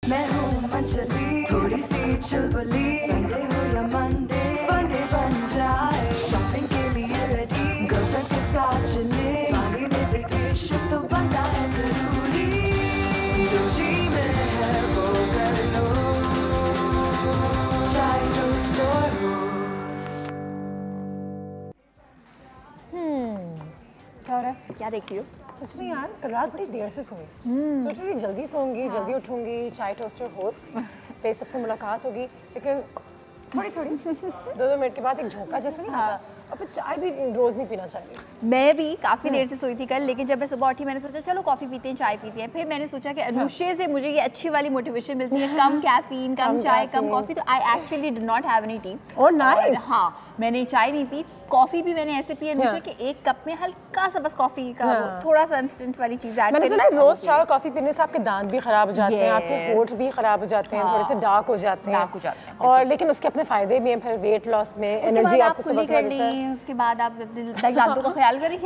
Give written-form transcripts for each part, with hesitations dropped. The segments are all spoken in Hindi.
मैं हूँ मंचली, थोड़ी सी चुलबुली, संडे हो या मंडे, फंडे बन जाए, शॉपिंग के लिए रेडी, गर्लफ्रेंड्स के साथ चले, पानी में वेकेशन तो बनता है जरूरी, जो जी में है वो कर लो, चाहे टोस्ट और रोस्ट। क्या हो रहा है? क्या देख रही हो? कुछ नहीं यार, कल रात बड़ी देर से सोई। सोच रही थी जल्दी सोऊंगी, जल्दी उठूंगी, चाय टोस्टर होस्ट पे सबसे मुलाकात होगी, लेकिन थोड़ी 2-2 मिनट के बाद एक झोंका जैसे नहीं आता। अब चाय भी रोज नहीं पीना चाहिए। मैं भी काफ़ी देर से सोई थी कल, लेकिन जब मैं सुबह उठी मैंने सोचा चलो कॉफ़ी पीते हैं, चाय पीते हैं। फिर मैंने सोचा कि अनुष्य से मुझे ये अच्छी वाली मोटिवेशन मिलती है, कम कैफीन, कम चाय, कम कॉफ़ी। तो I actually did not have any T. Oh nice. हाँ, मैंने चाय नहीं पी, कॉफ़ी भी मैंने ऐसे पी अनुष्य के 1 कप में हल्का सा बस कॉफ़ी का थोड़ा सा इंस्टेंट वाली चीज़ ऐड। मैंने सुना है रोज चाय और कॉफी पीने से आपके दांत भी खराब हो जाते हैं, आपके होंठ भी खराब हो जाते हैं, थोड़े से डार्क हो जाते हैं। और लेकिन उसके अपने फायदे भी हैं, फिर वेट लॉस में, एनर्जी आपको सुबह कर ली, उसके बाद आप दांतों का ख्याल करें।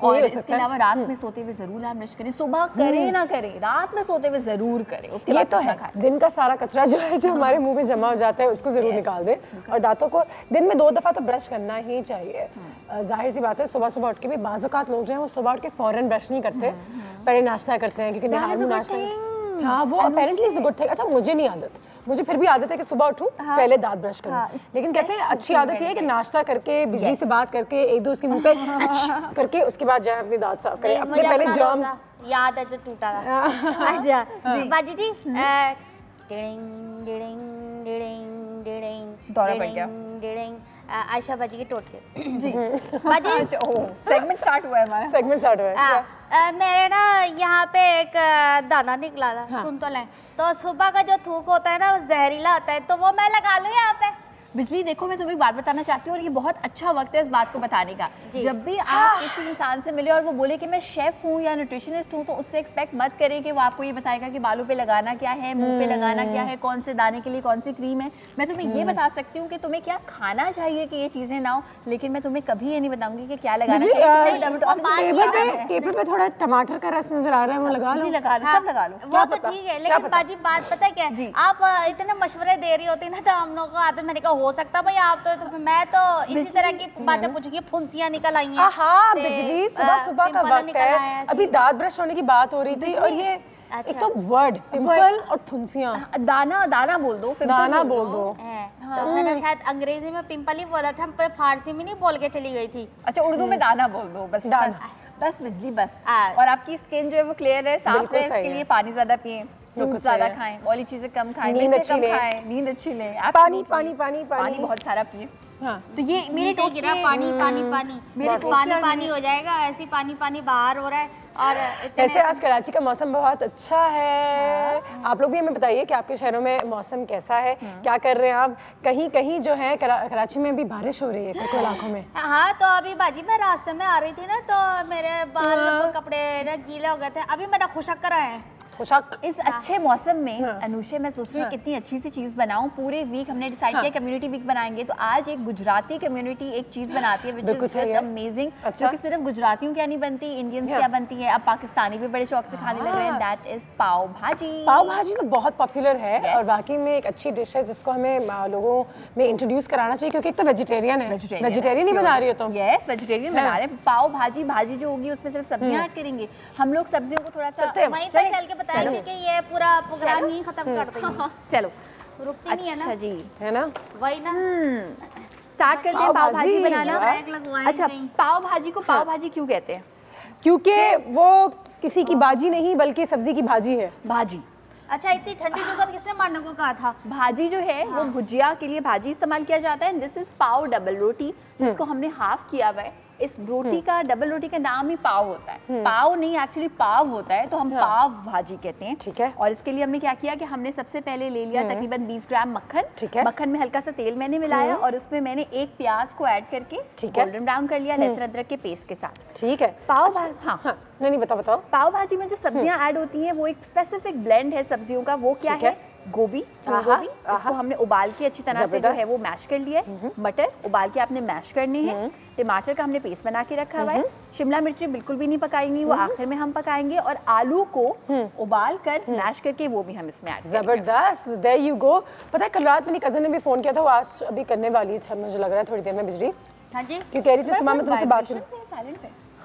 और इसके अलावा रात में सोते हुए जरूर आप ब्रश करें, सुबह करें ना करें, रात में सोते हुए जरूर करें। उसके बाद तो है दिन का सारा कचरा जो है जो हमारे मुंह में जमा हो जाता है उसको जरूर निकाल दें, और दांतों को दिन में 2 दफा तो ब्रश करना ही चाहिए। जाहिर सी बात है, सुबह सुबह उठ के भी बाज़ औक़ात लोग जो हैं वो सुबह उठ के फौरन ब्रश नहीं करते, पहले नाश्ता करते हैं, क्योंकि नाश्ता, हाँ वो apparently is a good thing. अच्छा मुझे नहीं आदत, मुझे फिर भी आदत है कि सुबह उठूं पहले दांत ब्रश करूं, लेकिन कहते हैं अच्छी आदत ये है कि नाश्ता करके बिजली से बात करके एक दो उसके मुंह पे करके उसके बाद जाए अपने दांत साफ करें, अपने पहले जर्म्स। याद है जो टूटा था। अच्छा बाजी जी, डिडिंग डिडिंग डिडिंग डिडिंग दौरा पड़ गया। डिडिंग आयशा बाजी के टोटके जी बाजी। सेगमेंट स्टार्ट हुआ है हमारा। सेगमेंट स्टार्ट हुआ है। मेरे ना यहाँ पे एक दाना निकला था, सुन तो लें। तो सुबह का जो थूक होता है ना वो जहरीला होता है, तो वो मैं लगा लूँ यहाँ पे। बिजली देखो, मैं तुम्हें एक बात बताना चाहती हूँ और ये बहुत अच्छा वक्त है इस बात को बताने का। जब भी आप किसी इंसान से मिले और वो बोले कि मैं शेफ हूँ या न्यूट्रिशनिस्ट हूँ, तो उससे एक्सपेक्ट मत करें कि वो आपको ये बताएगा कि बालों पे लगाना क्या है, मुंह पे लगाना क्या है, कौन से दाने के लिए कौन सी क्रीम है। मैं तुम्हें ये बता सकती हूँ कि तुम्हें क्या खाना चाहिए कि ये चीजें ना हो, लेकिन मैं तुम्हें कभी ये नहीं बताऊंगी कि क्या लगाना चाहिए। टेबल पे थोड़ा टमाटर का रस नजर आ रहा है, वो लगा लो। सब लगा लो, वो तो ठीक है, लेकिन बाजी बात पता है क्या, आप इतने मशवरे दे रही होती ना, तो हम लोग को आदत, मैंने कहा हो सकता भाई आप तो मैं तो इसी तरह की बातें पूछूंगी। फुंसियां निकल आई हैं। हाँ बिजली, सुबह सुबह का वक्त है, अभी दांत ब्रश होने की बात हो रही थी, और ये एक तो वर्ड पिंपल और फुंसियां, दाना बोल दो, दाना बोल दो। तो मैंने शायद अंग्रेजी में पिंपल ही बोला था, पर फारसी में नहीं बोल के चली गई थी। अच्छा उर्दू में दाना बोल दो, बस बस बिजली बस। और आपकी स्किन जो है वो क्लियर है, साफ है, इसके लिए पानी ज्यादा पिए, फ्रूट ज्यादा खाएं, ऑयली चीजें कम खाएं, नींद अच्छी लें, पानी पानी पानी पानी बहुत सारा पिए। हाँ। तो ये मेरे टोट गिरा पानी पानी पानी, मेरे पानी हो जाएगा, ऐसी पानी पानी बाहर हो रहा है। और वैसे आज कराची का मौसम बहुत अच्छा है। आप लोग भी हमें बताइए कि आपके शहरों में मौसम कैसा है, क्या कर रहे हैं आप? कहीं कहीं जो है कराची में भी बारिश हो रही है कुछ इलाकों में। हाँ तो अभी बाजी मैं रास्ते में आ रही थी ना, तो मेरे बाल कपड़े गीले हो गए थे, अभी मेरा खुशक कर रहे हैं। इस अच्छे मौसम में अनुष्य मैं सोच रही हूँ कितनी अच्छी सी चीज बनाऊं। पूरे वीक हमने डिसाइड किया कम्युनिटी वीक बनाएंगे, तो आज एक गुजराती कम्युनिटी एक चीज बनाती है व्हिच इज जस्ट अमेजिंग, जो कि सिर्फ गुजरातियों क्या नहीं बनती, इंडियंस क्या बनती है, अब पाकिस्तानी भी बड़े शौक से खाने लग रहे हैं, दैट इज पाव भाजी। पाव भाजी तो बहुत पॉपुलर है और वाकई में एक अच्छी डिश है जिसको हमें लोगों में इंट्रोड्यूस कराना चाहिए, क्योंकि एक तो वेजिटेरियन है, वेजिटेरियन ही बना रही हो तुम? यस वेजिटेरियन बना रहे हैं। पाव भाजी, भाजी जो होगी उसमें सिर्फ सब्जियां ऐड करेंगे हम लोग, सब्जियों को थोड़ा सा वहीं पे चल के बताएंगे कि ये पूरा प्रोग्राम ही खत्म कर देंगे। चलो रुकती नहीं है ना? अच्छा जी, है ना, वही ना। स्टार्ट करते हैं पाव भाजी बनाना। अच्छा पाव भाजी को पाव भाजी क्यों कहते हैं? क्योंकि वो किसी की बाजी नहीं बल्कि सब्जी की भाजी है। भाजी। अच्छा इतनी ठंडी जगह किसने मारने को कहा था? भाजी जो है वो भुजिया के लिए भाजी इस्तेमाल किया जाता है। दिस इज पाव डबल रोटी, जिसको हमने हाफ किया हुआ है। इस रोटी का, डबल रोटी का नाम ही पाव होता है, पाव नहीं एक्चुअली पाव होता है, तो हम पाव भाजी कहते हैं। ठीक है। और इसके लिए हमने क्या किया कि हमने सबसे पहले ले लिया तकरीबन 20 ग्राम मक्खन। ठीक है। मक्खन में हल्का सा तेल मैंने मिलाया और उसमें मैंने एक प्याज को ऐड करके गोल्डन ब्राउन कर लिया लहसुन अदरक के पेस्ट के साथ। ठीक है। पाव भाजी, हाँ नहीं बताओ। पाव भाजी में जो सब्जियां ऐड होती हैं वो एक स्पेसिफिक ब्लेंड है सब्जियों का, वो क्या है? गोभी, फूल गोभी, इसको हमने उबाल के अच्छी तरह से जो है वो मैश कर लिया है। मटर उबाल के आपने मैश करने हैं। टमाटर का हमने पेस्ट बना के रखा हुआ है। शिमला मिर्ची बिल्कुल भी नहीं पकाएंगी, वो आखिर में हम पकाएंगे। और आलू को उबाल कर मैश करके वो भी हम इसमें ऐड करेंगे। जबरदस्त, देयर यू गो। पता है कल रात मेरी कजन ने भी फोन किया था, वो आज अभी करने वाली है, मुझे लग रहा है थोड़ी देर में बिजली। हाँ जी, क्यों कह रही थी सुबह में तुमसे बात की।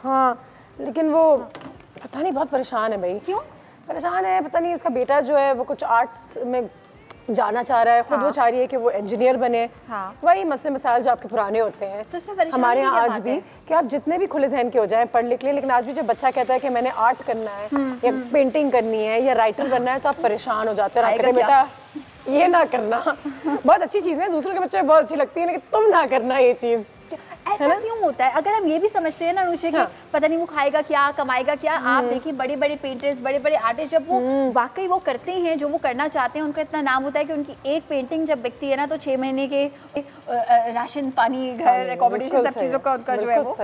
हाँ लेकिन वो पता नहीं बहुत परेशान है भाई। क्यों परेशान है? पता नहीं, उसका बेटा जो है वो कुछ आर्ट्स में जाना चाह रहा है, खुद वो चाह रही है कि वो इंजीनियर बने। वही मसले मसाइल जो आपके पुराने होते हैं। तो इसमें हमारे यहाँ आज भी कि आप जितने भी खुले जहन के हो जाएं पढ़ लिख ले, लेकिन आज भी जब बच्चा कहता है कि मैंने आर्ट करना है या पेंटिंग करनी है या राइटर बनना है, तो आप परेशान हो जाते हैं। बेटा ये ना करना, बहुत अच्छी चीज़ है, दूसरों के बच्चे बहुत अच्छी लगती है, लेकिन तुम ना करना ये चीज़। ऐसा क्यों होता है? अगर हम ये भी समझते हैं ना अनुषा कि पता नहीं वो खाएगा क्या, कमाएगा क्या। आप देखिए बड़े बड़े पेंटर्स, बड़े बड़े आर्टिस्ट, जब वो वाकई वो करते हैं जो वो करना चाहते हैं, उनका इतना नाम होता है कि उनकी एक पेंटिंग जब बिकती है ना, तो 6 महीने के राशन पानी घर एकोमोडेशन सब चीज़ों का उनका जो है वो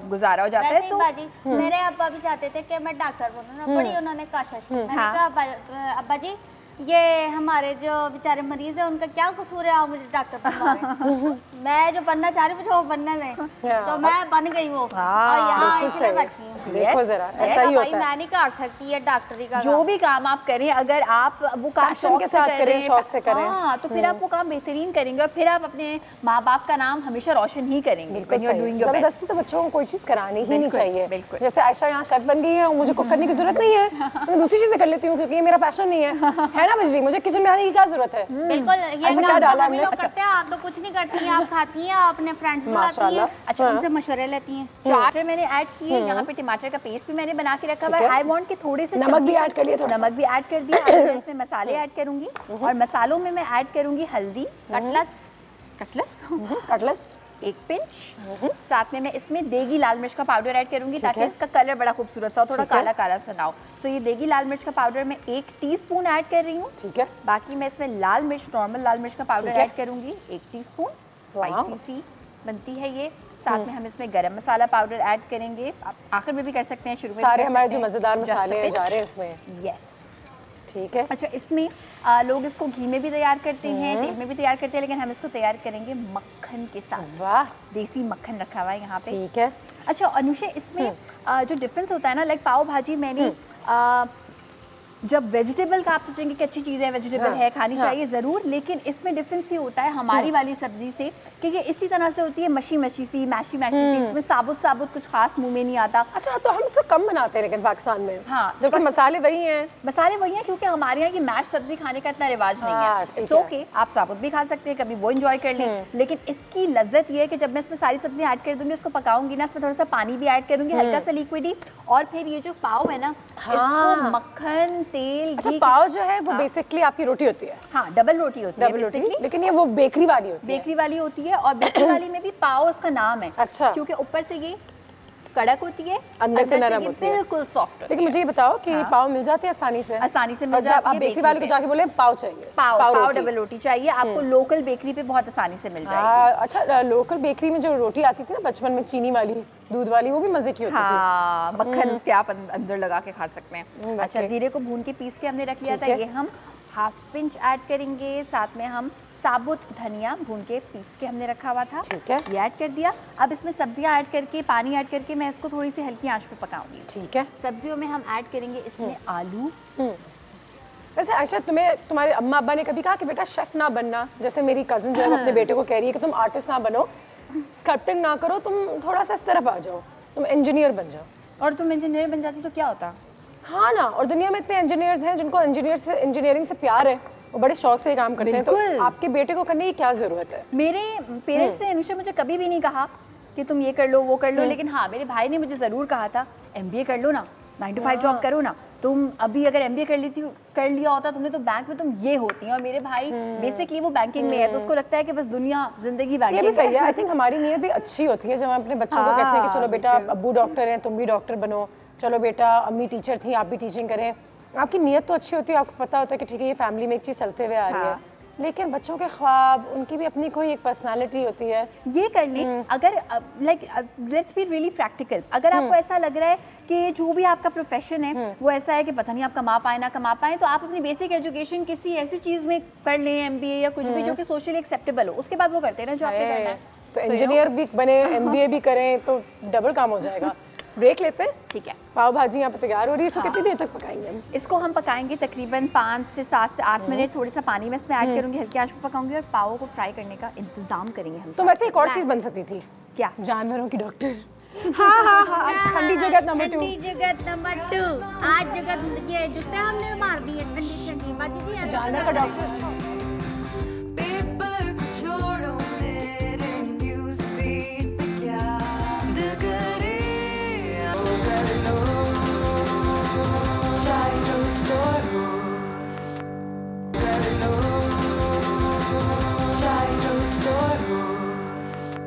गुजारा हो जाता है। तो बाजी मेरे अब्बा भी चाहते थे कि मैं डॉक्टर बनूं ना, बड़ी उन्होंने कोशिश की। मैंने कहा अब्बा जी ये हमारे जो बेचारे मरीज है उनका क्या कसूर है, आप मुझे डॉक्टर बनवा रहे हैं। मैं जो बनना चाह रही हूँ मुझे वो बनने में, तो मैं बन गई वो। और यहाँ इसलिए बैठी हूँ। देखो जरा ऐसा ही होता है। मैं नहीं कर सकती है डॉक्टरी का जो भी काम आप करें, अगर आप वो काम शौक के साथ करें, शौक से करें, हाँ, तो फिर आप वो काम बेहतरीन करेंगे और फिर आप अपने माँ बाप का नाम हमेशा रोशन ही करेंगे। जबरदस्ती तो बच्चों को कोई चीज़ करानी ही नहीं चाहिए। जैसे आयशा यहाँ शेफ बन गई है, मुझे कुक करने की जरूरत नहीं है, मैं दूसरी चीजें कर लेती हूँ क्योंकि ये मेरा पैशन नहीं है ना बजरी, मुझे किचन में आने की क्या जरूरत है? बिल्कुल, ये क्या डाला हमने? लोग करते हैं, आप तो कुछ नहीं करती हैं, आप खाती हैं, अपने फ्रेंड्स बुलाती हैं, अच्छा उनसे मशवरे लेती हैं। चाट मैंने ऐड की है, यहाँ पे टमाटर का पेस्ट भी मैंने बना के रखा हुआ है। आई वांट के थोड़े से नमक भी ऐड कर लिया, नमक भी ऐड कर दिया। मैं इसमें मसाले ऐड करूंगी और मसालों में मैं ऐड करूंगी हल्दी, कटलस 1 पिंच, साथ में मैं इसमें देगी लाल मिर्च का पाउडर ऐड करूंगी ताकि इसका कलर बड़ा खूबसूरत सा हो, थोड़ा काला काला सा ना हो। तो ये देगी लाल मिर्च का पाउडर मैं 1 टीस्पून ऐड कर रही हूँ। ठीक है। बाकी मैं इसमें लाल मिर्च, नॉर्मल लाल मिर्च का पाउडर ऐड करूंगी 1 टीस्पून, स्पाइसी सी बनती है ये। साथ में हम इसमें गरम मसाला पाउडर ऐड करेंगे, आप आखिर में भी कर सकते हैं, शुरू में सारे हमारे जो मजेदार मसाले जा रहे हैं इसमें। यस, ठीक है। अच्छा, इसमें लोग इसको घी में भी तैयार करते हैं, तेल में भी तैयार करते हैं, लेकिन हम इसको तैयार करेंगे मक्खन के साथ। वाह, देसी मक्खन रखा हुआ है यहाँ पे। ठीक है। अच्छा अनुषा, इसमें जो डिफरेंस होता है ना, लाइक पाव भाजी मैंने जब वेजिटेबल का आप सोचेंगे कि अच्छी चीज़ है, वेजिटेबल है, खानी चाहिए ज़रूर, लेकिन इसमें डिफरेंस ये होता है हमारी वाली सब्जी से कि ये इसी तरह से होती है, मशी मशी सी, मैशी मैशी सी, इसमें साबुत साबुत कुछ खास मुंह में नहीं आता। अच्छा, तो हम इसको कम बनाते हैं लेकिन पाकिस्तान में, हाँ, जबकि मसाले वही हैं। मसाले वही हैं क्योंकि हमारे यहाँ की मैश सब्जी खाने का इतना रिवाज नहीं है। तो ओके, आप साबुत भी खा सकते हैं, कभी वो एंजॉय कर लें, लेकिन इसकी लज्जत ये है कि जब मैं इसमें सारी सब्जियां ऐड कर दूंगी, इसको पकाऊंगी ना, इसमें थोड़ा सा पानी भी ऐड करूंगी, हल्का सा लिक्विडी, और फिर ये जो पाव है ना, इसको मक्खन, तेल, घी। पाव जो है वो बेसिकली आपकी रोटी होती है। हाँ, डबल रोटी होती है, डबल रोटी, लेकिन ये वो बेकरी वाली होती है। बेकरी वाली होती है, और बेकरी वाली में भी पाव उसका नाम है। अच्छा, क्योंकि ऊपर से ये कड़क होती है, अंदर से नरम होती है, बिल्कुल सॉफ्ट। लेकिन मुझे ये बताओ कि पाव मिल जाते हैं आसानी से? आसानी से मिल जाते हैं। आप बेकरी वाले को जाके बोले पाव चाहिए, पाव डबल रोटी चाहिए, आपको लोकल बेकरी पे बहुत आसानी से मिल जाएगी। अच्छा, लोकल बेकरी में जो रोटी आती थी ना बचपन में, चीनी वाली, दूध वाली, वो भी मजे की होती थी। हाँ, मक्खन उसके आप अंदर लगा के खा सकते हैं। अच्छा, जीरे को भून के पीस के हमने रख लिया था, ये हम हाफ पिंच ऐड करेंगे। साथ में हम साबुत धनिया भून के पीस के हमने रखा हुआ था, ठीक है, ये ऐड कर दिया। अब इसमें सब्जियां ऐड करके, पानी ऐड करके मैं इसको थोड़ी सी हल्की आंच पे पकाऊंगी। ठीक है। सब्जियों में हम ऐड करेंगे इसमें आलू। वैसे आयशा, तुम्हें तुम्हारे अम्मा अब्बा ने कभी कहा कि बेटा शेफ ना बनना? जैसे मेरी कजिन जो है अपने बेटे को कह रही है कि तुम आर्टिस्ट ना बनो, स्कल्पटिंग ना करो, तुम थोड़ा सा इस तरफ आ जाओ, तुम इंजीनियर बन जाओ। और तुम इंजीनियर बन जाती तो क्या होता? हाँ ना, और दुनिया में इतने इंजीनियर्स हैं जिनको इंजीनियरिंग से प्यार है, वो बड़े शौक से ये काम करते हैं, तो आपके बेटे को करने की क्या जरूरत है? मेरे पेरेंट्स ने अनुषा मुझे कभी भी नहीं कहा कि तुम ये कर लो, वो कर लो, लेकिन हाँ, मेरे भाई ने मुझे जरूर कहा था MBA कर लो ना, 9 to 5 जॉब करो ना, तुम अभी अगर MBA कर लिया होता तुमने तो बैंक में तुम ये होती हैं। और मेरे भाई बेसिकली वो बैंकिंग में है, तो उसको लगता है कि बस दुनिया जिंदगी बैंकिंग। ये भी सही है। आई थिंक हमारी नीयत भी अच्छी होती है जब हम अपने बच्चों को कहते हैं कि चलो बेटा, अब्बू डॉक्टर हैं, तुम भी डॉक्टर बनो, चलो बेटा अम्मी टीचर थी, आप भी टीचिंग करें। आपकी नीयत तो अच्छी होती है, आपको पता होता है कि ठीक है ये फैमिली में एक चीज़ चलते हुए आ रही है। लेकिन बच्चों के ख्वाब, उनकी भी अपनी कोई एक पर्सनालिटी होती है। ये कर लें अगर like let's be really practical. अगर आपको ऐसा लग रहा है कि जो भी आपका प्रोफेशन है वो ऐसा है कि पता नहीं आप कमा पाए ना कमा पाए, तो आप अपनी बेसिक एजुकेशन किसी ऐसी चीज़ में कर लें, MBA या कुछ भी जो कि सोशली एक्सेप्टेबल हो, उसके बाद वो करते हैं ना जो आपने करना है। तो इंजीनियर भी बने, MBA भी करें तो डबल काम हो जाएगा। ब्रेक लेते हैं, ठीक है। पाव भाजी यहाँ पे तैयार हो रही है। इसको कितनी देर तक पकाएंगे हम? इसको हम पकाएंगे तकरीबन 5 से 7 से 8 मिनट। थोड़ा सा पानी में इसमें ऐड करूँगी, हल्की आंच पे पकाऊंगी और पाव को फ्राई करने का इंतजाम करेंगे हम। तो वैसे एक और चीज़ बन सकती थी, क्या? जानवरों की डॉक्टर। हाँ, ठंडी जगत नंबर 2। ठंडी जगत नंबर 2। आज जगत ये जूते हमने मार दिए ठंडी ठंडी। बाजी जी जानवर का डॉक्टर। पेपर को छोड़ो मेरे न्यूज़ फीड पे क्या दिल करे वो कर लो। चाय टोस्ट और रोस्ट कर लो। चाय टोस्ट और रोस्ट।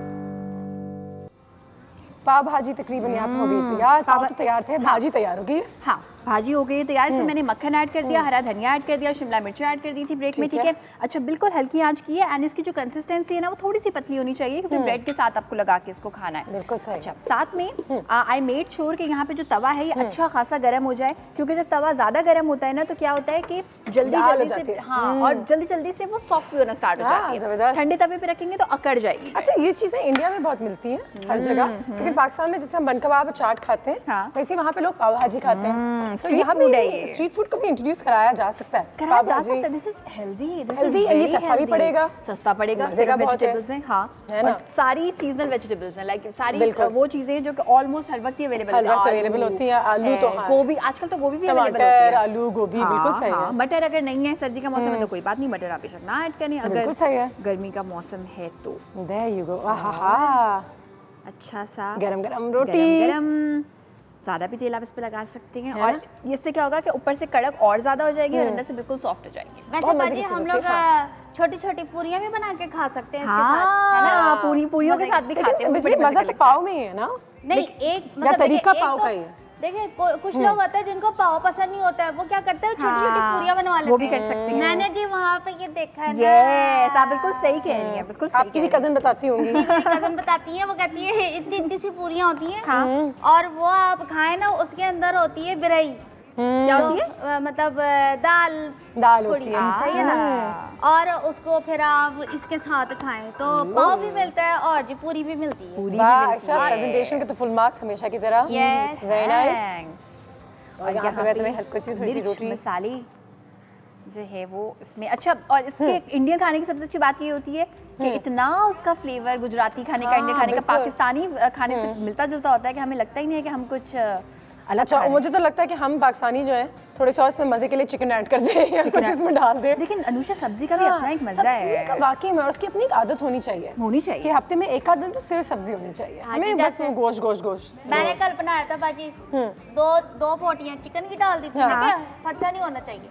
पाव भाजी तकरीबन यहाँ पे हो गई तैयार। पाव तो तैयार थे, भाजी तैयार हो गई है। हाँ, भाजी हो गई है तैयार। इसमें मैंने मक्खन ऐड कर दिया, हरा धनिया ऐड कर दिया, शिमला मिर्च ऐड कर दी थी ब्रेक में, ठीक है। अच्छा, बिल्कुल हल्की आंच की है एंड इसकी जो कंसिस्टेंसी है ना वो थोड़ी सी पतली होनी चाहिए क्योंकि ब्रेड के साथ आपको लगा के इसको खाना है। बिल्कुल सही। अच्छा, साथ में आई मेड श्योर कि यहाँ पे जो तवा है ये अच्छा खासा गर्म हो जाए, क्योंकि जब तवा ज्यादा गर्म होता है ना तो क्या होता है कि जल्दी से हाँ और जल्दी से वो सॉफ्ट भी होना स्टार्ट हो जाती है। ठंडे तवे पे रखेंगे तो अकड़ जाएगी। अच्छा, ये चीजें इंडिया में बहुत मिलती हैं हर जगह, क्योंकि पाकिस्तान में जैसे हम बन कबाब चाट खाते हैं वैसे वहाँ पे लोग पाव भाजी खाते हैं। तो यहाँ पे स्ट्रीट फूड को भी इंट्रोड्यूस कराया जा सकता है। कराया जा सकता है। दिस इज हेल्दी, ये सस्ता भी पड़ेगा, सस्ता पड़ेगा, वेजिटेबल्स हैं, हाँ, और सारी सीजनल वेजिटेबल्स हैं, लाइक सारी वो चीजें जो कि ऑलमोस्ट हर वक्त अवेलेबल होती है। आलू तो गोभी, आजकल तो गोभी भी अवेलेबल होती है, आलू गोभी बिल्कुल सही है। मटर अगर नहीं है सर्दी का मौसम है तो कोई बात नहीं, मटर आप बेशक ना ऐड करें। अगर गर्मी का मौसम है तो देयर यू गो। आहा, अच्छा सा गरम गरम रोटी, ज़्यादा भी तेल आप इस पे लगा सकते हैं और इससे क्या होगा कि ऊपर से कड़क और ज़्यादा हो जाएगी और अंदर से बिल्कुल सॉफ्ट हो जाएगी। वैसे बाजी हम लोग छोटी छोटी पूरियां भी बना के खा सकते हैं इसके साथ, है ना? पूरियों के साथ भी खाते हैं। मजा तो पाव में ही है ना? नहीं, एक मतलब तरीका पाव का ही है। देखिए कुछ लोग होते हैं जिनको पाव पसंद नहीं होता है, वो क्या करते हैं छोटी छोटी पूरियां बनवा लेते हैं। वो भी कर सकते हैं। मैंने जी वहाँ पे ये देखा है ना। आप बिल्कुल सही कह रही हैं, बिल्कुल सही। आपकी भी कजन बताती होंगी। मेरी कजन बताती है, वो कहती है इतनी इतनी सी पूरियां होती हैं और वो आप खाएं ना उसके अंदर होती है बिरई। क्या होती है? मतलब दाल होती है, सही है ना? और उसको फिर आप इसके साथ खाएं तो पाव भी मिलता है और जी पूरी भी मिलती है। प्रेजेंटेशन के तो फुल मार्क्स हमेशा की तरह। Yes, very nice. और यहाँ पे मैं तुम्हें हेल्प करती हूँ थोड़ी सी रोटी मसाले जो है वो इसमें। अच्छा, और इसके इंडियन खाने की सबसे अच्छी बात ये होती है कि इतना उसका फ्लेवर गुजराती खाने का, इंडियन खाने का, पाकिस्तानी खाने से मिलता जुलता होता है कि हमें लगता ही नहीं है कि हम कुछ अलग। अच्छा, मुझे तो लगता है कि हम पाकिस्तानी जो है थोड़े सॉस में मजे के लिए चिकन ऐड कर दें या कुछ इसमें डाल दें। लेकिन अनुषा सब्जी का भी अपना एक मजा है वाकई में, और उसकी अपनी एक आदत होनी चाहिए कि हफ्ते में एक आध दिन तो सिर्फ सब्जी होनी चाहिए। हमें बस गोश्त। मैंने कल बनाया था बाजी, दो पोटियां चिकन की डाल दी थी, ठीक है, अच्छा नहीं होना चाहिए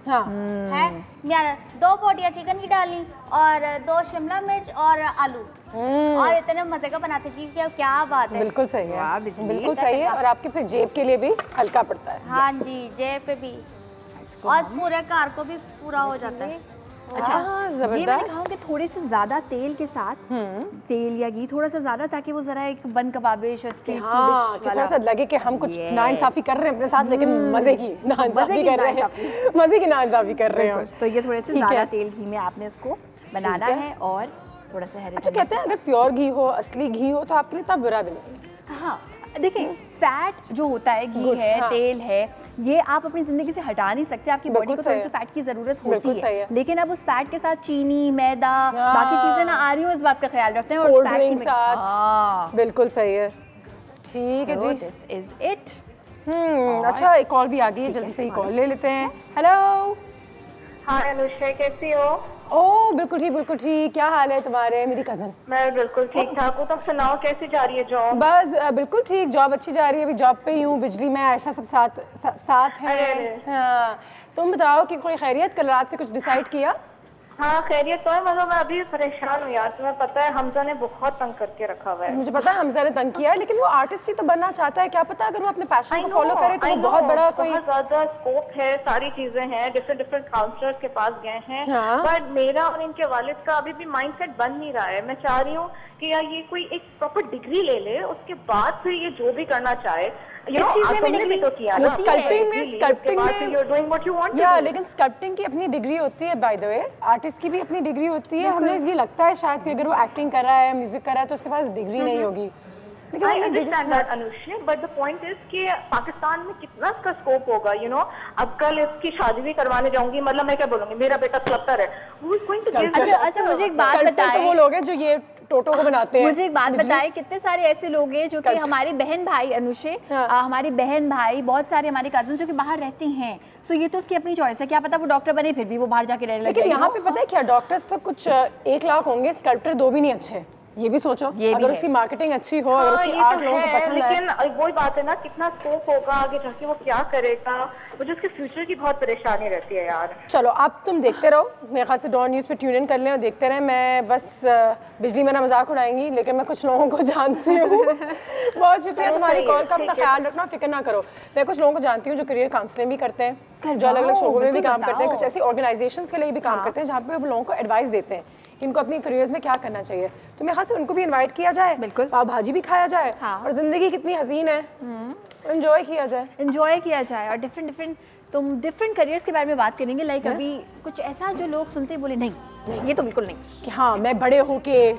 है। मैंने 2 पोटियां चिकन की डाली और 2 शिमला मिर्च और आलू, और इतने मजे का बनाते जी, क्या बात है। बिल्कुल सही है, बिल्कुल सही है। और आपके फिर जेब के लिए भी हल्का पड़ता है। हाँ जी, जेब पे भी और पूरे कार को भी पूरा हो जाता है। अच्छा, ये मैंने कहा कि थोड़े से ज्यादा तेल के साथ तेल या घी थोड़ा सा ज्यादा, ताकि वो जरा एक बन कबाबिश स्ट्रीट फूड थोड़ा सा लगे कि हम कुछ नाइंसाफी कर रहे हैं अपने साथ, लेकिन मजे की नाइंसाफी कर रहे हैं, मजे की नाइंसाफी कर रहे हैं। तो ये थोड़े से ज्यादा तेल घी में आपने इसको बनाना है और थोड़ा सा हरे। अच्छा, कहते हैं अगर प्योर घी हो, असली घी हो तो आपके लिए तब बुरा भी नहीं। हाँ, देखिए फैट जो होता है, घी है, तेल है, ये आप अपनी जिंदगी से हटा नहीं सकते। आपकी बॉडी को थोड़ी सी फैट की जरूरत होती है, लेकिन अब उस फैट के साथ चीनी, मैदा, बाकी चीजें ना आ रही हो, इस बात का ख्याल रखते हैं। और कोल्ड ड्रिंक साथ बिल्कुल सही है। ठीक है जी, दिस इज इट। अच्छा, एक कॉल भी आ गई है, जल्दी से ही कॉल ले लेते हैं। हेलो, हाय अनुषा, कैसी हो? ओह बिल्कुल ठीक। क्या हाल है तुम्हारे? मेरी कजन। मैं बिल्कुल ठीक ठाक हूँ। तुम सुनाओ, कैसी जा रही है जॉब? बस बिल्कुल ठीक, जॉब अच्छी जा रही है। अभी जॉब पे ही हूँ, बिजली में आयशा सब साथ हैं। हाँ, तुम बताओ कि कोई खैरियत? कल रात से कुछ डिसाइड किया? हाँ खैरियत तो है, मतलब मैं अभी परेशान हूँ यार। तुम्हें पता है हमजा ने बहुत तंग करके रखा हुआ है। मुझे पता है हमजा ने तंग किया है, लेकिन वो आर्टिस्ट ही तो बनना चाहता है। क्या पता अगर वो अपने पैशन को फॉलो करे तो वो बहुत बड़ा कोई बहुत ज्यादा स्कोप है, सारी चीजें हैं, डिफरेंट काउंसलर्स के पास गए हैं। हाँ। बट मेरा और इनके वालिद का अभी भी माइंडसेट बन नहीं रहा है। मैं चाह रही हूँ कि यार ये कोई एक प्रॉपर डिग्री ले ले, उसके बाद फिर ये जो भी करना चाहे। तुमने तो किया ना स्कल्पटिंग में you're doing what you want to या do। लेकिन स्कल्पटिंग की अपनी डिग्री होती है, बाय द वे आर्टिस्ट की भी अपनी डिग्री होती है। हमें ये लगता है शायद कि अगर वो एक्टिंग कर रहा है, म्यूजिक कर रहा है तो उसके पास डिग्री नहीं होगी, लेकिन I understand that Anushree, but the point is कि पाकिस्तान में कितना इसका स्कोप होगा, you know। अब कल इसकी शादी भी करवाने जाऊंगी, मतलब मैं क्या बोलूंगी, मेरा बेटा स्कल्पटर है, who is going to give this? अच्छा मुझे एक बात बताएं, तो वो लोग हैं जो ये टोटो को बनाते हैं। मुझे एक बात बताएं, कितने सारे ऐसे लोग हैं जो कि हमारी बहन भाई अनुषे, हमारी बहन भाई, बहुत सारे हमारे कजन जो कि बाहर रहते हैं, सो ये तो उसकी अपनी चॉइस है। क्या पता वो डॉक्टर बने फिर भी वो बाहर जाके रहने लगे। लेकिन यहाँ पे पता है क्या, डॉक्टर्स तो कुछ 1 लाख होंगे, स्कल्पटर 2 भी नहीं अच्छे। ये भी सोचो, अगर उसकी मार्केटिंग अच्छी हो, अगर उसकी आर्ट लोगों को पसंद आए। लेकिन वही बात है ना, कितना स्कोप होगा आगे जाके, वो क्या करेगा, मुझे उसके फ्यूचर की बहुत परेशानी रहती है यार। चलो अब तुम देखते रहो, मेरे ख्याल से डॉन न्यूज़ पे ट्यून इन कर लें और देखते रहें। मैं बस बिजली मेरा मजाक उड़ाएंगी, लेकिन मैं कुछ लोगों को जानती हूँ। बहुत शुक्रिया तुम्हारी कॉल का, अपना ख्याल रखना, फिक्र ना करो। मैं कुछ लोगों को जानती हूँ जो करियर काउंसलिंग भी करते हैं, जो अलग अलग शोबों में भी काम करते हैं, कुछ ऐसी ऑर्गेनाइजेशंस के लिए भी काम करते हैं जहाँ पे वो लोगों को एडवाइस देते हैं कि इनको अपनी करियर्स में क्या करना चाहिए। तो मेरे ख्याल से उनको भी इनवाइट किया जाए, बिल्कुल पाव भाजी भी खाया जाए, और जिंदगी कितनी हसीन है, एंजॉय किया जाए और डिफरेंट करियर्स के बारे में बात करेंगे। लाइक अभी कुछ ऐसा जो लोग सुनते बोले नहीं ये तो बिल्कुल नहीं, कि हाँ मैं बड़े होके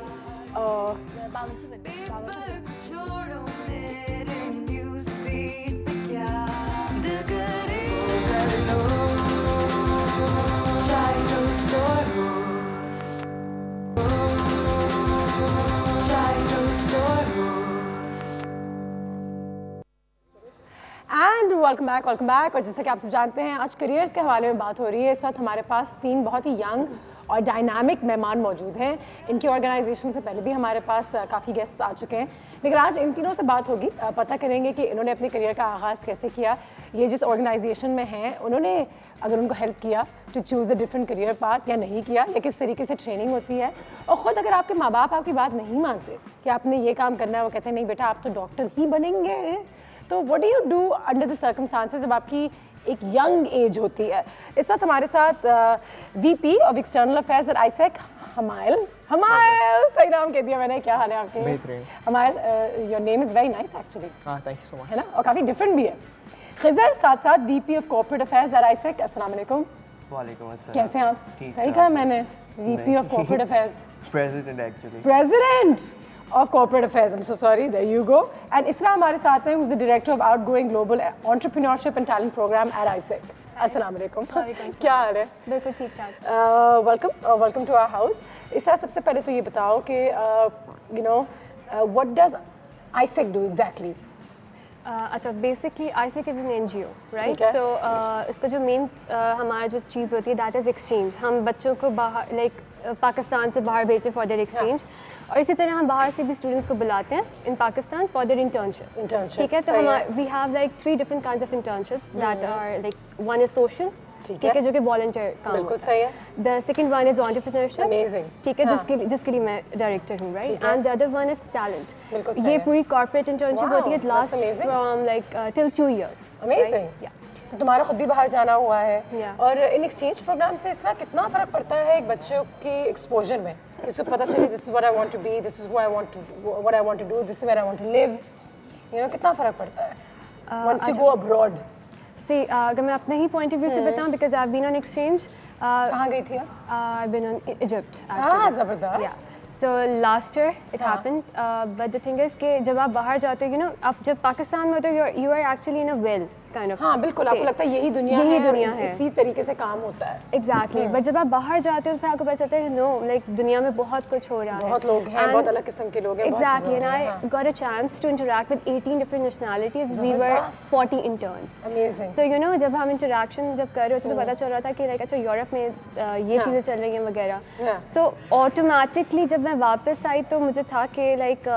एंड वेलकम बैक। और जैसा कि आप सब जानते हैं, आज करियर्स के हवाले में बात हो रही है। इस वक्त हमारे पास 3 बहुत ही यंग और डायनामिक मेहमान मौजूद हैं। इनकी ऑर्गेनाइजेशन से पहले भी हमारे पास काफ़ी गेस्ट आ चुके हैं, लेकिन आज इन तीनों से बात होगी। पता करेंगे कि इन्होंने अपने करियर का आगाज़ कैसे किया, ये जिस ऑर्गेनाइजेशन में हैं उन्होंने अगर उनको हेल्प किया to choose a different career path या नहीं किया, या किस तरीके से ट्रेनिंग होती है। और ख़ुद अगर आपके माँ बाप आपकी बात नहीं मानते कि आपने ये काम करना है, वो कहते हैं नहीं बेटा आप तो डॉक्टर ही बनेंगे, तो what do you do under the circumstances जब आपकी एक यंग एज होती है। इस वक्त हमारे साथ VP of external affairs at AIESEC Hamayal, सही नाम कह दिया मैंने, क्या हाल है आपके? बेहतरीन। Hamayal, your name is very nice actually. हाँ थैंक यू सो मच। है ना, और काफ़ी डिफरेंट भी है। खिज़र साथ VP of corporate affairs at AIESEC, अस्सलाम वालेकुम। वालेकुम अस्सलाम। कैसे हैं आप? सही कहा मैंने, VP of corporate affairs, president actually, president of corporate affairs. I'm so sorry. There you go. And Isra हमारे साथ हैं, who's the director of outgoing global entrepreneurship and talent program at ISEC. अस्सलाम वालेकुम। क्या हाल है? बिल्कुल ठीक ठाक। Welcome to our house. इसरा सबसे पहले तो ये बताओ कि you know what does ISEC do exactly? अच्छा, basically AIESEC is an NGO, right? So इसका जो मेन हमारा जो चीज़ होती है दैट इज़ एक्सचेंज। हम बच्चों को बाहर लाइक पाकिस्तान से बाहर भेजते हैं फॉर देयर एक्सचेंज, और इसी तरह हम बाहर से भी स्टूडेंट्स को बुलाते हैं in Pakistan for their internship. ठीक है, तो हम we have like 3 different kinds of internships that are like, one is social, ठीक है, जो कि वॉलंटियर काम बिल्कुल सही है। The second one is entrepreneurship, amazing, ठीक है, जिसके लिए मैं डायरेक्टर हूँ, right? And the other one is talent. ये पूरी कॉर्पोरेट इंटर्नशिप होती है, last from like till 2 years। Amazing. तो तुम्हारा खुद भी बाहर जाना हुआ है, और इन एक्सचेंज प्रोग्राम से इस तरह कितना फ़र्क पड़ता है एक बच्चों की एक्सपोजर में, इसको पता चले this is what I want to be, this is what I want to do, this is where I want to live, you know, कितना फ़र्क पड़ता है once you go abroad? See अगर मैं अपने ही पॉइंट ऑफ व्यू से बताऊं, because I have been on exchange. कहाँ गई थी आप? I have been on Egypt actually. ज़बरदस्त। So last year it happened, but the thing is कि जब आप बाहर जाते हो, यू नो, आप जब पाकिस्तान में होते हो, you are actually in a well kind of, हाँ बिल्कुल, आपको लगता है यही दुनिया है, इसी तरीके से काम होता है। एग्जैक्टली। बट जब आप बाहर जाते हो तो फिर आपको पता चलता है नो, लाइक दुनिया में बहुत कुछ हो रहा है, बहुत लोग हैं, बहुत अलग किस्म के लोग हैं। Exactly, and I got a chance to interact with 18 different nationalities. We were 40 interns. Amazing. So you know, जब हम इंटरेक्शन जब कर रहे होते तो पता चल रहा था कि लाइक अच्छा यूरोप में ये चीज़ें चल रही हैं वगैरह। सो ऑटोमेटिकली जब मैं वापस आई तो मुझे था कि like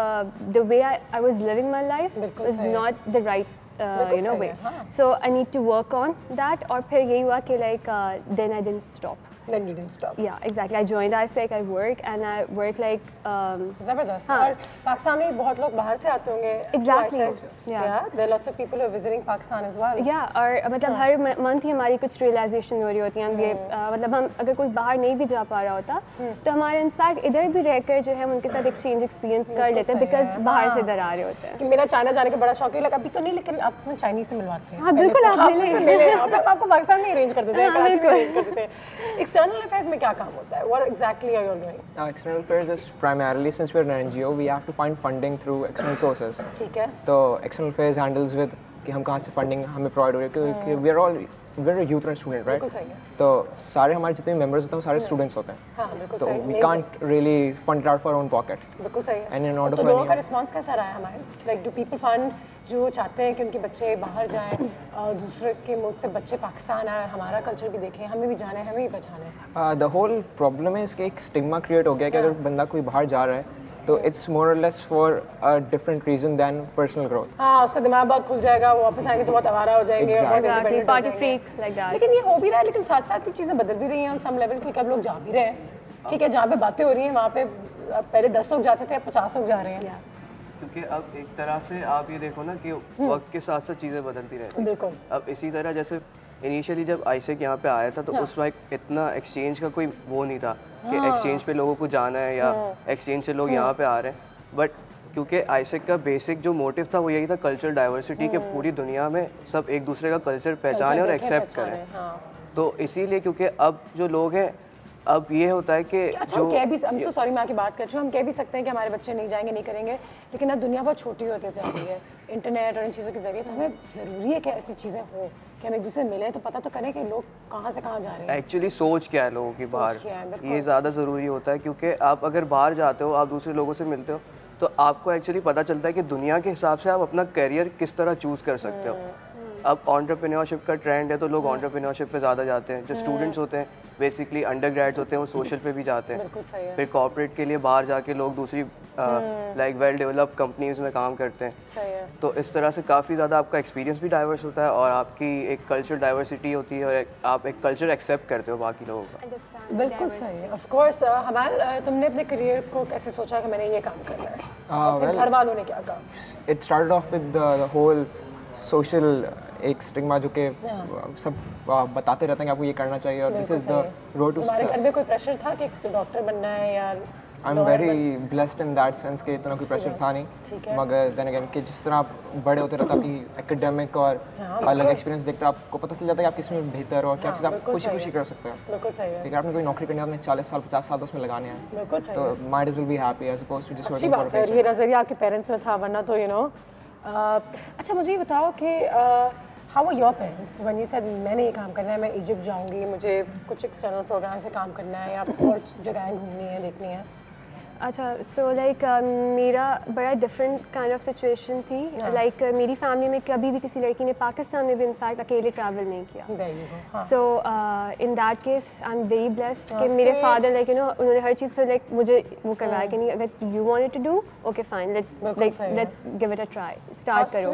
the way I was living my life was not the right you know way. So I need to work on that. और फिर यही हुआ कि like then I didn't stop. Then you didn't stop. Yeah, exactly. I joined ISEC, I work and I work like ज़बरदस्त। और पाकिस्तान में बहुत लोग बाहर से आते होंगे। Exactly. Yeah. There are lots of people who are visiting Pakistan as well. Yeah, और मतलब हर मंथ ही हमारी कुछ रियलाइजेशन हो रही होती है। हम ये मतलब हम अगर कोई बाहर नहीं भी जा पा रहा होता तो हमारे इनफैक्ट इधर भी रहकर जो है हम उनके साथ एक्सचेंज एक्सपीरियंस कर लेते हैं बिकॉज बाहर से इधर आ रहे होते हैं। कि मेरा चाइना जाने का बड़ा शौक है, अभी तो नहीं, लेकिन अब हम चाइनीज से मिलवाते हैं। हाँ बिल्कुल, आप मिले आपको पाकिस्तान में अरेंज कर देते हैं, कराची में अरेंज कर देते हैं। एक्सटर्नल अफेयर्स में क्या काम होता है? What exactly are you doing? External affairs is primarily, since we're an NGO, we have to find funding through external sources. ठीक है। तो external affairs handles with कि हम कहाँ से funding हमें provide हो रही है, क्योंकि we're a youth and student, right? बिल्कुल सही है। तो सारे हमारे जितने members होते हैं वो सारे students होते हैं। हाँ बिल्कुल तो सही। we can't really fund it out for our own pocket. बिल्कुल सही है। And in order तो for लोगों का रिस्पांस कैसा रहा है हमारे? Like do people fund जो चाहते हैं कि उनके बच्चे बाहर जाएं और दूसरे के मुल्क से बच्चे पाकिस्तान आए, हमारा कल्चर भी देखें, हमें भी जाना है, हमें भी पहचाना है? The whole problem है इसके एक स्टिग्मा क्रिएट हो गया कि अगर बंदा कोई बाहर जा रहा है तो इट्स मोर और less for a different reason then personal growth. हाँ, उसका दिमाग बहुत खुल जाएगा, वो वापस आएंगे तो बहुत आवारा हो जाएंगे और बहुत independent हो पार्टी जाएंगे। Freak like that. लेकिन ये हो भी रहा है, लेकिन साथ साथ ये चीज़ें बदल भी रही हैं ऑन सम लेवल, क्योंकि अब लोग जा भी रहे हैं। ठीक है, जहाँ पे बातें हो रही हैं वहाँ पे पहले 10 लोग जाते थे, अब 50 लोग जा रहे हैं। क्योंकि अब एक तरह से आप ये देखो ना कि वक्त के साथ साथ चीज़ें बदलती रहती हैं। बिल्कुल। अब इसी तरह जैसे इनिशियली जब आईसेक यहाँ पे आया था तो उस वक्त इतना एक्सचेंज का कोई वो नहीं था कि एक्सचेंज पे लोगों को जाना है या एक्सचेंज से लोग यहाँ पे आ रहे हैं। बट क्योंकि आईसेक का बेसिक जो मोटिव था वो यही था कल्चरल डाइवर्सिटी के पूरी दुनिया में सब एक दूसरे का कल्चर पहचाने और एक्सेप्ट करें। तो इसीलिए क्योंकि अब जो लोग हैं अब ये होता है कि अच्छा हम कह भी, I'm so sorry मैं आपकी बात कर रही हूँ, हम कह भी सकते हैं कि हमारे बच्चे नहीं जाएंगे, नहीं करेंगे, लेकिन अब दुनिया बहुत छोटी होती जा रही है इंटरनेट और इन चीज़ों के जरिए, तो हमें ज़रूरी है कि ऐसी चीज़ें हो कि हम एक दूसरे से मिलें तो पता तो करें कि लोग कहाँ से कहाँ जा रहे हैं। एक्चुअली सोच क्या है लोगों की बाहर, ये ज़्यादा ज़रूरी होता है क्योंकि आप अगर बाहर जाते हो, आप दूसरे लोगों से मिलते हो तो आपको एक्चुअली पता चलता है कि दुनिया के हिसाब से आप अपना करियर किस तरह चूज़ कर सकते हो। अब एंटरप्रेन्योरशिप का ट्रेंड है तो लोग एंटरप्रेन्योरशिप पे ज़्यादा जाते हैं। जो स्टूडेंट्स होते हैं बेसिकली अंडर ग्रेड्स होते हैं वो सोशल पे भी जाते हैं। फिर कॉर्पोरेट के लिए बाहर जाके लोग दूसरी लाइक वेल डेवलप्ड कंपनीज में काम करते हैं। तो इस तरह से काफ़ी ज़्यादा आपका एक्सपीरियंस भी डाइवर्स होता है और आपकी एक कल्चर डाइवर्सिटी होती है और आप एक कल्चर एक्सेप्ट करते हो बाकी लोगों का। बिल्कुल सही है। ऑफ कोर्स हमारे तुमने अपने करियर को कैसे सोचा कि मैंने ये काम करना है? फिर घर वालों ने क्या कहा? It started off with the whole social एक स्टिग्मा जो कि सब बताते रहते हैं कि आपको ये करना चाहिए और this is the road to success. तुम्हारे घर में कोई प्रेशर था कि डॉक्टर बनना है या? आई am very blessed in that sense कि इतना कोई प्रेशर था नहीं, मगर देन अगेन कि जिस तरह आप बड़े होते रहते आपकी एकेडमिक और अलग एक्सपीरियंस देखते आपको पता चल जाता है कि आप किस में बेहतर हो और क्या चीज़ आप खुशी खुशी कर सकते हैं। बिल्कुल सही है। लेकिन आपने कोई नौकरी करनी है, आपने 40 साल 50 साल उसमें लगाने हैं, तो might as will be happy as opposed to just working for a paycheck. ये नज़रिया आपके पेरेंट्स में था, वरना तो यू नो। अच्छा मुझे ये बताओ कि how were your parents when you said मैंने ये काम करना है, मैं इजिप्ट जाऊंगी, मुझे कुछ एक्सटर्नल प्रोग्राम से काम करना है या और जगहें घूमनी है, देखनी है? अच्छा सो लाइक मेरा बड़ा डिफरेंट काइंड ऑफ सिचुएशन थी। लाइक मेरी फैमिली में कभी भी किसी लड़की ने पाकिस्तान में भी इनफैक्ट अकेले ट्रैवल नहीं किया। So in that case I am very blessed कि मेरे फादर लाइक यू नो उन्होंने हर चीज़ पर लाइक मुझे वो करवाया कि नहीं अगर you wanted to do okay fine let's give it a try, start करो।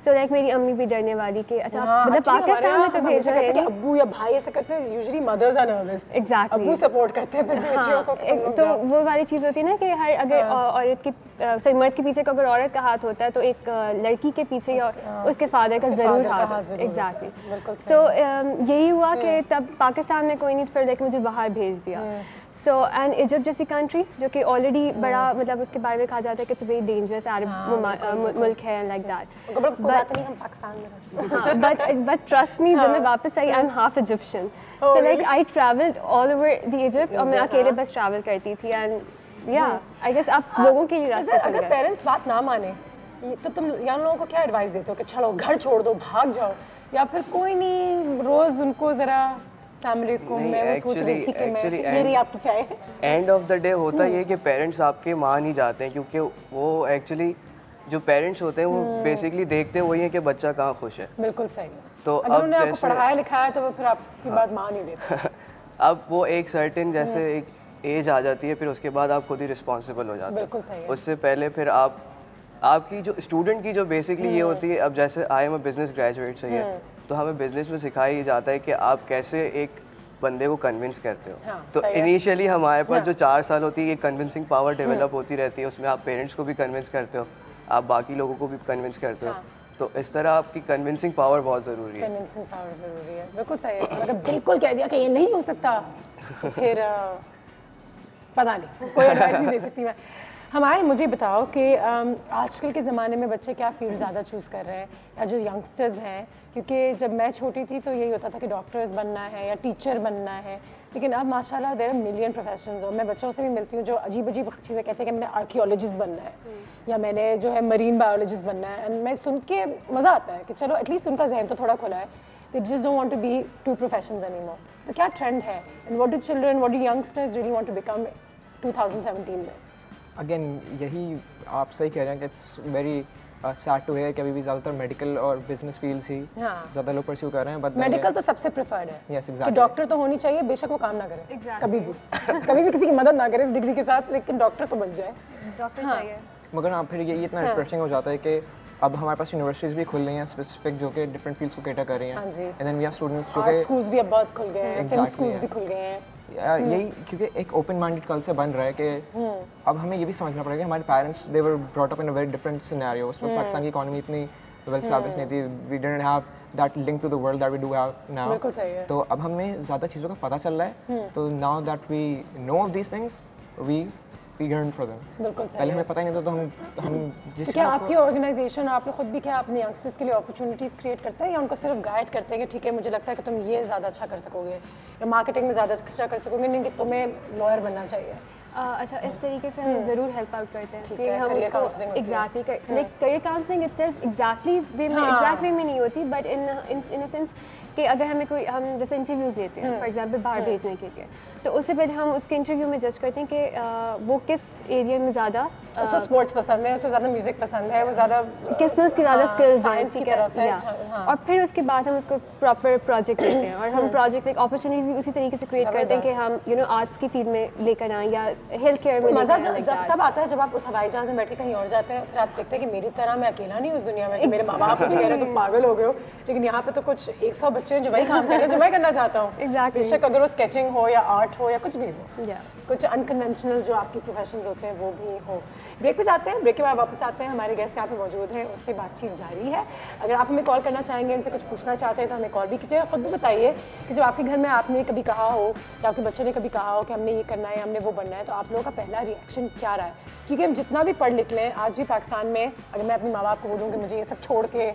सो लाइक मेरी अम्मी भी डरने वाली कि अच्छा मतलब पाकिस्तान में तो भेज रहे हैं, अब्बू या भाई ऐसा करते हैं, usually mothers are nervous. Exactly, अब्बू सपोर्ट करते हैं फिर बच्चियों को। तो वो वाली चीज़ होती है ना कि हर अगर औरत की सॉरी मर्द के पीछे अगर औरत का हाथ होता है तो एक लड़की के पीछे और उसके फादर का ज़रूर हाथ। एग्जैक्टली। सो यही हुआ कि तब पाकिस्तान में कोई नहीं, फिर लेकिन मुझे बाहर भेज दिया। सो एंड इजिप्ट जैसी कंट्री जो कि ऑलरेडी बड़ा मतलब उसके बारे में कहा जाता है कि इट्स वेरी डेंजरस अरब मुल्क है like that. But trust me जब मैं वापस आई I am half Egyptian, so like I travelled all over the Egypt और मैं अकेले बस ट्रैवल करती थी। एंड या आई गेस आप लोगों के लिए रास्ते खुल गए। अगर पेरेंट्स बात ना माने तो तुम यार लोगों को क्या एडवाइस देते हो कि चलो घर छोड़ दो, भाग जाओ, या फिर कोई नहीं रोज़ उनको ज़रा मैं सोच रही थी कि मैं ये रही आपकी चाय। एंड ऑफ द डे होता ये कि पेरेंट्स आपके मान ही जाते हैं क्योंकि वो एक्चुअली जो पेरेंट्स होते हैं वो बेसिकली देखते हैं वही है कि बच्चा कहाँ खुश है। बिल्कुल सही। तो अगर उन्होंने आपको पढ़ाया लिखाया तो वो फिर आपकी बात मान ही लेते। अब वो एक सर्टेन जैसे एक एज आ जाती है, फिर उसके बाद आप खुद ही रिस्पॉन्सिबल हो जाते हैं। बिल्कुल सही है। उससे पहले फिर आप आपकी जो स्टूडेंट की जो बेसिकली ये होती है, अब जैसे I am a business graduate सही है, तो हमें बिजनेस में सिखाया जाता है कि आप कैसे एक बंदे को कन्विंस करते हो। हाँ, तो इनिशियली हमारे पास जो 4 साल होती है ये कन्विंसिंग पावर डेवलप होती रहती है, उसमें आप पेरेंट्स को भी कन्विंस करते हो, आप बाकी लोगों को भी कन्विंस करते हो। तो इस तरह आपकी कन्विंसिंग पावर बहुत ज़रूरी है। कन्विंसिंग पावर ज़रूरी है, बिल्कुल सही है। अगर बिल्कुल कह दिया कि ये नहीं हो सकता तो फिर पता नहीं, कोई एडवाइस नहीं दे सकती मैं। हमारे मुझे बताओ कि आजकल के ज़माने में बच्चे क्या फील्ड ज़्यादा चूज़ कर रहे हैं, या जो यंगस्टर्स हैं, क्योंकि जब मैं छोटी थी तो यही होता था कि डॉक्टर्स बनना है या टीचर बनना है, लेकिन अब माशाल्लाह देयर आर मिलियन प्रोफेशंस। और मैं बच्चों से भी मिलती हूँ जो अजीब अजीब चीज़ें कहते हैं कि मैंने आर्कियोलॉजिस्ट बनना है या मैंने जो है मरीन बायोलॉजिस्ट बनना है। एंड मैं सुन के मज़ा आता है कि चलो एटलीस्ट उनका जहन तो थोड़ा खुला है, they just don't want to be to professions anymore. तो क्या ट्रेंड है and what do children, what do youngsters really want to become 2017 में? अगेन यही आप सही कह रहे हैं कि it's very sad to hear कि अभी भी ज़्यादातर मेडिकल और बिजनेस फील्ड्स ही ज़्यादा लोग परस्यू कर रहे हैं। बट मेडिकल तो सबसे प्रिफर्ड है। यस कि एग्जैक्टली, डॉक्टर तो होनी चाहिए, बेशक वो काम ना करे कभी भी किसी की मदद ना करे इस डिग्री के साथ, लेकिन डॉक्टर तो बन जाए, डॉक्टर चाहिए। मगर हाँ फिर ये इतना रिफ्रेशिंग हो जाता है कि अब हमारे पास यूनिवर्सिटीज़ भी खुल रही हैं स्पेसिफिक जो कि डिफरेंट फील्ड्स को कैटर कर रही हैं। And then we have students जो आर्ट कि स्कूल्स भी अब बहुत खुल गए हैं, फिल्म स्कूल्स भी खुल गए हैं। यही क्योंकि एक ओपन माइंडेड कल्चर बन रहा है कि अब हमें ये भी समझना पड़ेगा कि हमारे parents they were brought up in a very different scenario. उस वक्त पाकिस्तान की इकोनॉमी इतनी वेल एस्टैब्लिश नहीं थी, we didn't have that link to the world that we do have now. बिल्कुल सही है। तो अब हमें ज़्यादा चीज़ों का पता चल रहा है, तो now that we know of these things we yearn for them। बिल्कुल सही। पहले हमें पता ही नहीं था, तो हम जिस तो क्या आपकी ऑर्गेनाइजेशन और आप लोग खुद भी क्या अपने यंगस्टर्स के लिए अपॉर्चुनिटीज़ क्रिएट करते हैं, या उनको सिर्फ गाइड करते हैं कि ठीक है मुझे लगता है कि तुम ये ज़्यादा अच्छा कर सकोगे या मार्केटिंग में ज़्यादा अच्छा कर सकोगे, नहीं कि तुम्हें लॉयर बनना चाहिए? अच्छा, इस तरीके से हम ज़रूर हेल्प आउट करते हैं कि हम career उसको counselling होती है। Exactly like career counselling itself exactly way में एग्जैक्ट वे में नहीं होती, बट इन अ सेंस कि अगर हमें कोई हम जैसे इंटरव्यूज़ लेते हैं फॉर एग्जांपल बाहर भेजने के लिए, तो उससे पहले हम उसके इंटरव्यू में जज करते हैं कि वो किस एरिया में ज़्यादा उसको स्पोर्ट्स पसंद है, उसको ज़्यादा म्यूजिक पसंद है, वो ज़्यादा किस में उसकी ज़्यादा स्किल्स हैं, साइंस की तरफ है। और फिर उसके बाद हम उसको प्रॉपर प्रोजेक्ट लेते हैं और हम प्रोजेक्ट एक अपॉर्चुनिटी उसी तरीके से क्रिएट करते हैं कि हम आर्ट्स की फील्ड में लेकर आएँ या हेल्थ केयर में। मज़ा जब तब आता है जब आप उस हवाई जहाज़ में बैठ के कहीं और जाते हैं, फिर आप देखते हैं कि मेरी तरह मैं अकेला नहीं हूँ उस दुनिया में, जो मेरे माँ बाप मुझे कह रहे हैं तुम पागल हो गए हो, लेकिन यहाँ पे तो कुछ 100 बच्चे हैं जो वही काम कर रहे हैं जो मैं करना चाहता हूँ। एग्जैक्टली, बेशक अगर वो स्केचिंग हो या आर्ट हो या कुछ भी हो, कुछ अनकन्वेंशनल जो आपके प्रोफेशंस होते हैं वो भी हो। ब्रेक पे जाते हैं, ब्रेक के बाद वापस आते हैं, हमारे गेस्ट यहाँ पे मौजूद हैं, उससे बातचीत जारी है। अगर आप हमें कॉल करना चाहेंगे, इनसे कुछ पूछना चाहते हैं तो हमें कॉल भी कीजिए। खुद भी बताइए कि जब आपके घर में आपने कभी कहा हो या आपके बच्चों ने कभी कहा हो कि हमने ये करना है, हमने वो बनना है, तो आप लोगों का पहला रिएक्शन क्या रहा है? क्योंकि हम जितना भी पढ़ लिख लें, आज भी पाकिस्तान में अगर मैं अपने माँ बाप को बोलूँ कि मुझे ये सब छोड़ के,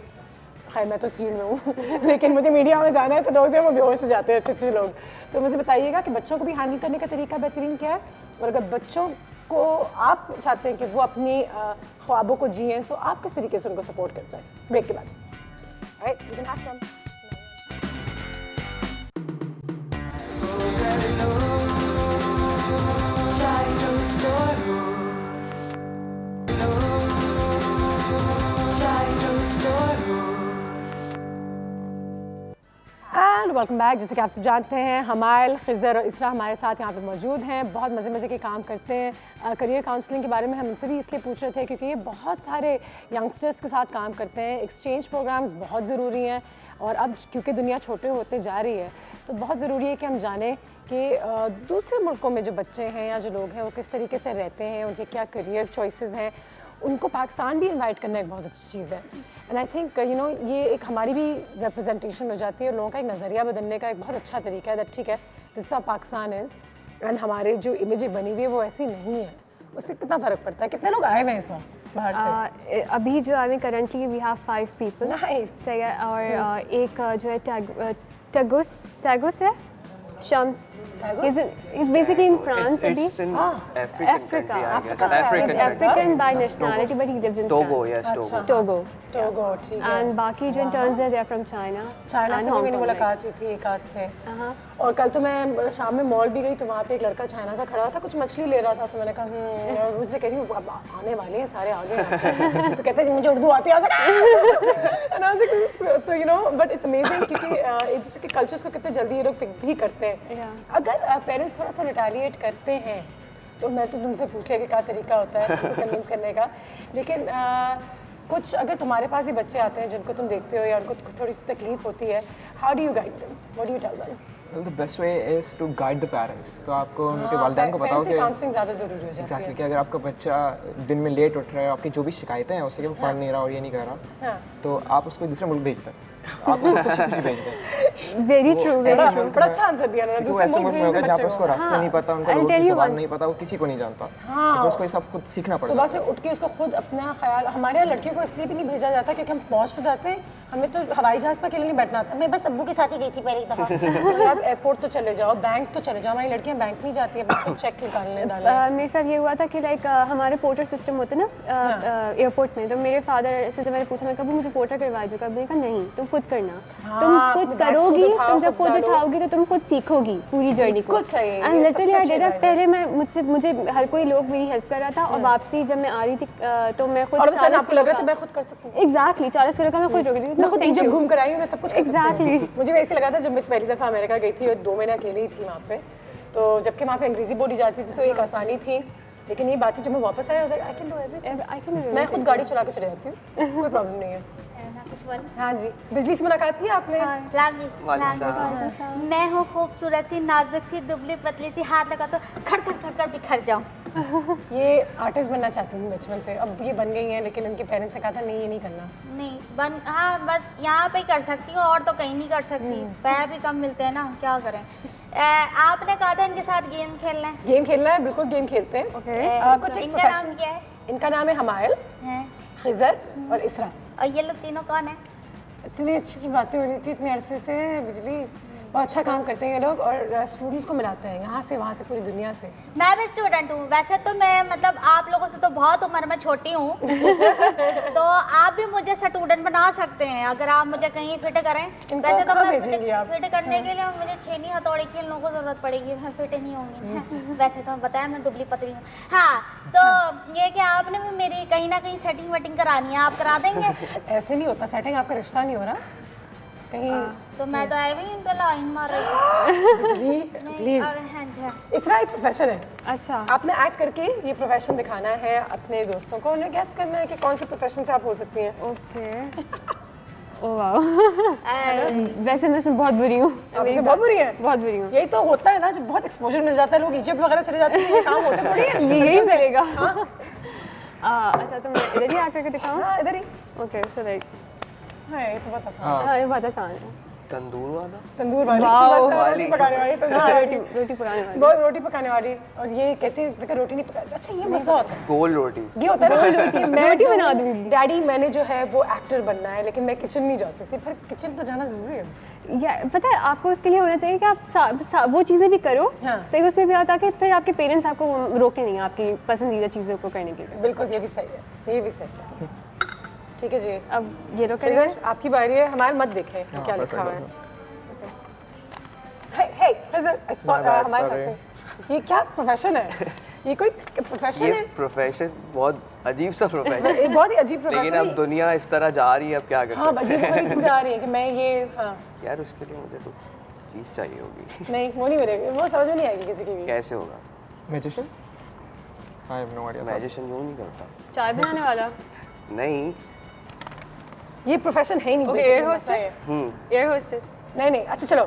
खैर मैं तो सीट में हूँ लेकिन मुझे मीडिया में जाना है, तो लोग जो है वो बेहोश हो जाते हैं, अच्छे लोग। तो मुझे बताइएगा कि बच्चों को भी हैंडल करने का तरीका बेहतरीन क्या है, और अगर बच्चों को आप चाहते हैं कि वो अपनी ख्वाबों को जिएं, तो आप किस तरीके से उनको सपोर्ट करते हैं? ब्रेक के बाद। Alright, you can have some. And welcome back. जैसे कि आप सब जानते हैं, हमायल, खिज़र और इसरा हमारे साथ यहाँ पे मौजूद हैं, बहुत मज़े के काम करते हैं। करियर काउंसलिंग के बारे में हम इनसे भी इसलिए पूछ रहे थे क्योंकि ये बहुत सारे यंगस्टर्स के साथ काम करते हैं। एक्सचेंज प्रोग्राम्स बहुत ज़रूरी हैं, और अब क्योंकि दुनिया छोटे होते जा रही है, तो बहुत ज़रूरी है कि हम जानें कि दूसरे मुल्कों में जो बच्चे हैं या जो लोग हैं वो किस तरीके से रहते हैं, उनके क्या करियर चॉइसेस हैं। उनको पाकिस्तान भी इनवाइट करना एक बहुत अच्छी चीज़ है। एंड आई थिंक ये एक हमारी भी रिप्रेजेंटेशन हो जाती है, और लोगों का एक नज़रिया बदलने का एक बहुत अच्छा तरीका है दैट ठीक है this is Pakistan is, and हमारे जो इमेज बनी हुई है वो ऐसी नहीं है। उससे कितना फ़र्क पड़ता है? कितने लोग आए हुए हैं इस वक्त बाहर से? अभी जो I mean currently we have 5 people. Nice. सही है। और एक जो है टैगुस है, Shams, he's basically in France. It's in African by nationality, but he lives in Togo. France. Yes, Togo. ठीक है। And बाकी जो interns हैं, they are from China. China से मेरी मुलाकात हुई थी एक आध से। और कल तो मैं शाम में मॉल भी गई, तो वहाँ पे एक लड़का चाइना का खड़ा था, कुछ मछली ले रहा था, तो मैंने कहा और उससे कह रही हूँ अब आने वाले हैं सारे आगे तो कहते हैं मुझे उर्दू आती है बट इट्स अमेजिंग क्योंकि एक दूसरे के कल्चर्स को कितने जल्दी ये लोग पिक भी करते हैं। अगर पेरेंट्स थोड़ा सा रिटेलिएट करते हैं तो मैं तो तुमसे पूछ लिया कि क्या तरीका होता है उनको कन्विंस करने का, लेकिन कुछ अगर तुम्हारे पास ही बच्चे आते हैं जिनको तुम देखते हो या उनको थोड़ी सी तकलीफ होती है, how do you guide them, what do you tell them? Well, the best way is to guide the parents. तो आपको उनके वालिदैन को बताओ कि काउंसलिंग ज़्यादा ज़रूरी हो जाती है। Exactly, कि अगर आपका बच्चा दिन में लेट उठ रहा है, आपकी जो भी शिकायतें हैं उससे कि वो पढ़ नहीं रहा और ये नहीं कर रहा, तो आप उसको दूसरे मुल्क भेज दें, आप उसको खुशी भेज दें। Very true, very true. बड़ा अच्छा आंसर दिया ना। दूसरे मुल्क में होगा जहाँ पर उसको रास्ते नहीं पता, उनका लोगों की ज़बान नहीं पता, वो किसी को नहीं जानता, तो उसको ये सब खुद सीखना पड़ेगा। सुबह से उठ के उसको खुद अपना ख्याल, हमारे यहाँ लड़कियों को इसलिए भी नहीं भेजा जाता क्योंकि हम पहुँच तो जाते हैं, हमें तो हवाई जहाज़ पर अकेले नहीं बैठना आता। मैं बस अब्बू के साथ ही गई थी पहले एक दफ़ा। आप एयरपोर्ट तो चले जाओ, बैंक तो चले जाओ, हमारी लड़कियाँ बैंक नहीं जाती है, बस चेक निकालने डालने। मेरे साथ ये हुआ था कि लाइक हमारे पोर्टर सिस्टम होते ना एयरपोर्ट में, तो मेरे फादर से जब मैंने पूछा, मैं कभी मुझे पोर्टर करवा जो, कभी कहा नहीं तुम खुद करना, तुम खुद करोगी, तुम जब खुद उठाओगी तो तुम खुद सीखोगी पूरी जर्नी को। And literally I did it. पहले मैं मुझे हर कोई लोग मेरी हेल्प कर रहा था, और वापसी जब मैं आ रही थी तो मैं खुद आपको लग रहा था मैं खुद कर सकती हूँ। एग्जैक्टली 40 किलो का मैं खुद रोक रही थी, मैं खुद इजिप्ट घूम कर आई हूँ, मैं सब कुछ कर सकती हूँ। एग्जैक्टली मुझे वैसे लगा था जब मैं पहली दफ़ा अमेरिका गई थी और 2 महीने अकेले ही थी वहाँ पे, तो जबकि वहाँ पे अंग्रेज़ी बोली जाती थी तो एक आसानी थी, लेकिन ये बात जब मैं वापस आया आई कैन डू एवरीथिंग, मैं खुद गाड़ी चला के चले जाती हूँ, कोई प्रॉब्लम नहीं है। हाँ जी, बिजली से मुलाकात की आपने? मैं हूँ खूबसूरत सी, नाजुक सी, दुबली पतली सी, हाथ लगा तो खड़ खड़ खड़ खड़ बिखर जाऊँ। ये आर्टिस्ट बनना चाहती थी बचपन से, अब ये बन गई हैं, लेकिन उनके पेरेंट्स ने कहा था नहीं ये नहीं करना। नहीं हाँ बस यहाँ पे कर सकती हूँ और तो कहीं नहीं कर सकती, पैसे भी कम मिलते हैं ना, क्या करें। आपने कहा था इनके साथ गेम खेलना है? गेम खेलना है, बिल्कुल गेम खेलते हैं। कुछ इनका नाम क्या है? इनका नाम है हमायल, खिजर और इसरा। और ये लोग तीनों कौन है? इतनी अच्छी बातें हो रही थी इतने अरसे से, बिजली बहुत अच्छा काम करते हैं ये लोग, और स्टूडेंट्स को मिलाते हैं यहाँ से वहाँ से, पूरी दुनिया से। मैं भी स्टूडेंट हूँ वैसे तो, मैं मतलब आप लोगों से तो बहुत उम्र में छोटी हूँ तो आप भी मुझे स्टूडेंट बना सकते हैं अगर आप मुझे कहीं फिट करें। वैसे तो मैं फिट करने के लिए मुझे छेनी हथौड़ी खेलने को जरूरत पड़ेगी, मैं फिट नहीं होंगी। वैसे तो बताया मैं दुबली पतली हूँ। हाँ तो ये कि आपने भी मेरी कहीं ना कहीं सेटिंग वेटिंग करानी है, आप करा देंगे? ऐसे नहीं होता सेटिंग, आपका रिश्ता नहीं हो रहा कहीं। तो मैं तो आई भी इन पे लाइन मार रही हूँ। प्लीज इसरा एक प्रोफेशन है। अच्छा, आपने एक्ट करके ये प्रोफेशन दिखाना है अपने दोस्तों को, उन्हें गेस करना है कि कौन से प्रोफेशन से आप हो सकती हैं। ओके ओह वाह। वैसे मैं बहुत बुरी हूँ। बहुत बुरी है? बहुत बुरी हूँ। यही तो होता है ना, जब बहुत एक्सपोजर मिल जाता है, लोग इजिप्ट वगैरह चले जाते हैं, ये काम होते थोड़ी है। यही चलेगा। अच्छा तो मैं इधर ही एक्ट करके दिखाऊँ? हाँ इधर ही। ओके सो लाइक ये तो बहुत आसान है। ये बहुत आसान है। तंदूर वाला? तंदूर वाली, रोटी पकाने वाली, रोटी पकाने वाली, बहुत रोटी पकाने वाली। और ये कहते हैं रोटी नहीं पका, अच्छा ये मसला होता है। गोल रोटी ये होता है रोटी। मैं रोटी बना दूंगी। डैडी मैंने जो है वो एक्टर बनना है, लेकिन मैं किचन नहीं जा सकती, पर किचन तो जाना जरूरी है। या पता है आपको उसके लिए होना चाहिए कि आप वो चीज़ें भी करो सही उसमें भी आता कि फिर आपके पेरेंट्स आपको रोके नहीं आपकी पसंदीदा चीज़ों को करने के लिए। बिल्कुल ये भी सही है, ये भी सही है। ठीक है जी, अब ये लोग करेंगे। आपकी बारी है, हमारे मत देखें क्या लिखा हुआ है। हमारे पास ये क्या प्रोफेशन है? ये कोई प्रोफेशन है? प्रोफेशन बहुत अजीब सा प्रोफेशन है। बहुत ही अजीब प्रोफेशन है। लेकिन अब दुनिया इस तरह जा रही है, अब क्या कर सकते हैं? हाँ अजीब चीज़ आ रही है कि मैं ये यार उसके लिए मुझे कुछ चीज़ चाहिए होगी। नहीं वो नहीं मिलेगी, वो समझ में नहीं आएगी किसी की भी। कैसे होगा? Magician? I have no idea. Magician यूँ नहीं करता। चाय बनाने वाला? नहीं, ये प्रोफेशन है ही नहीं। Air hostess? Air hostess? नहीं नहीं, अच्छा चलो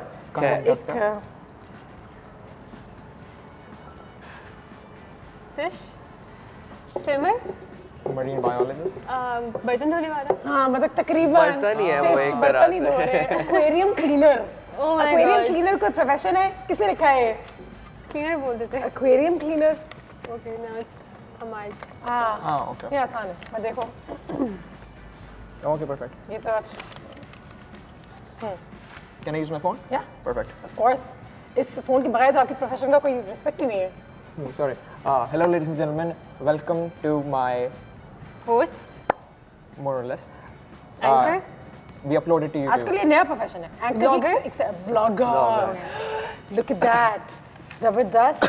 फिश स्विमर, मरीन बायोलॉजिस्ट, बर्तन धोने वाला। हाँ मतलब तकरीबन बर्तन ही है वो एक तरह से। Aquarium cleaner. एक्वेरियम क्लीनर कोई प्रोफेशन है? किसने लिखा है? क्लीनर बोल देते हैं। Aquarium cleaner. Okay now it's हमारे। हाँ ओके, ये आसान है, मैं देखो। Okay perfect. ये तो अच्छा। Can I use my phone? Yeah. Perfect. Of course. इस फोन के बगैर तो आपकी प्रोफेशन का कोई रिस्पेक्ट ही नहीं है। Sorry. Hello ladies and gentlemen. Welcome to my host. More or less. Anchor. We upload it to YouTube. आजकल ये नया प्रोफेशन है। Anchor, vlogger. Look at that. जबरदस्त.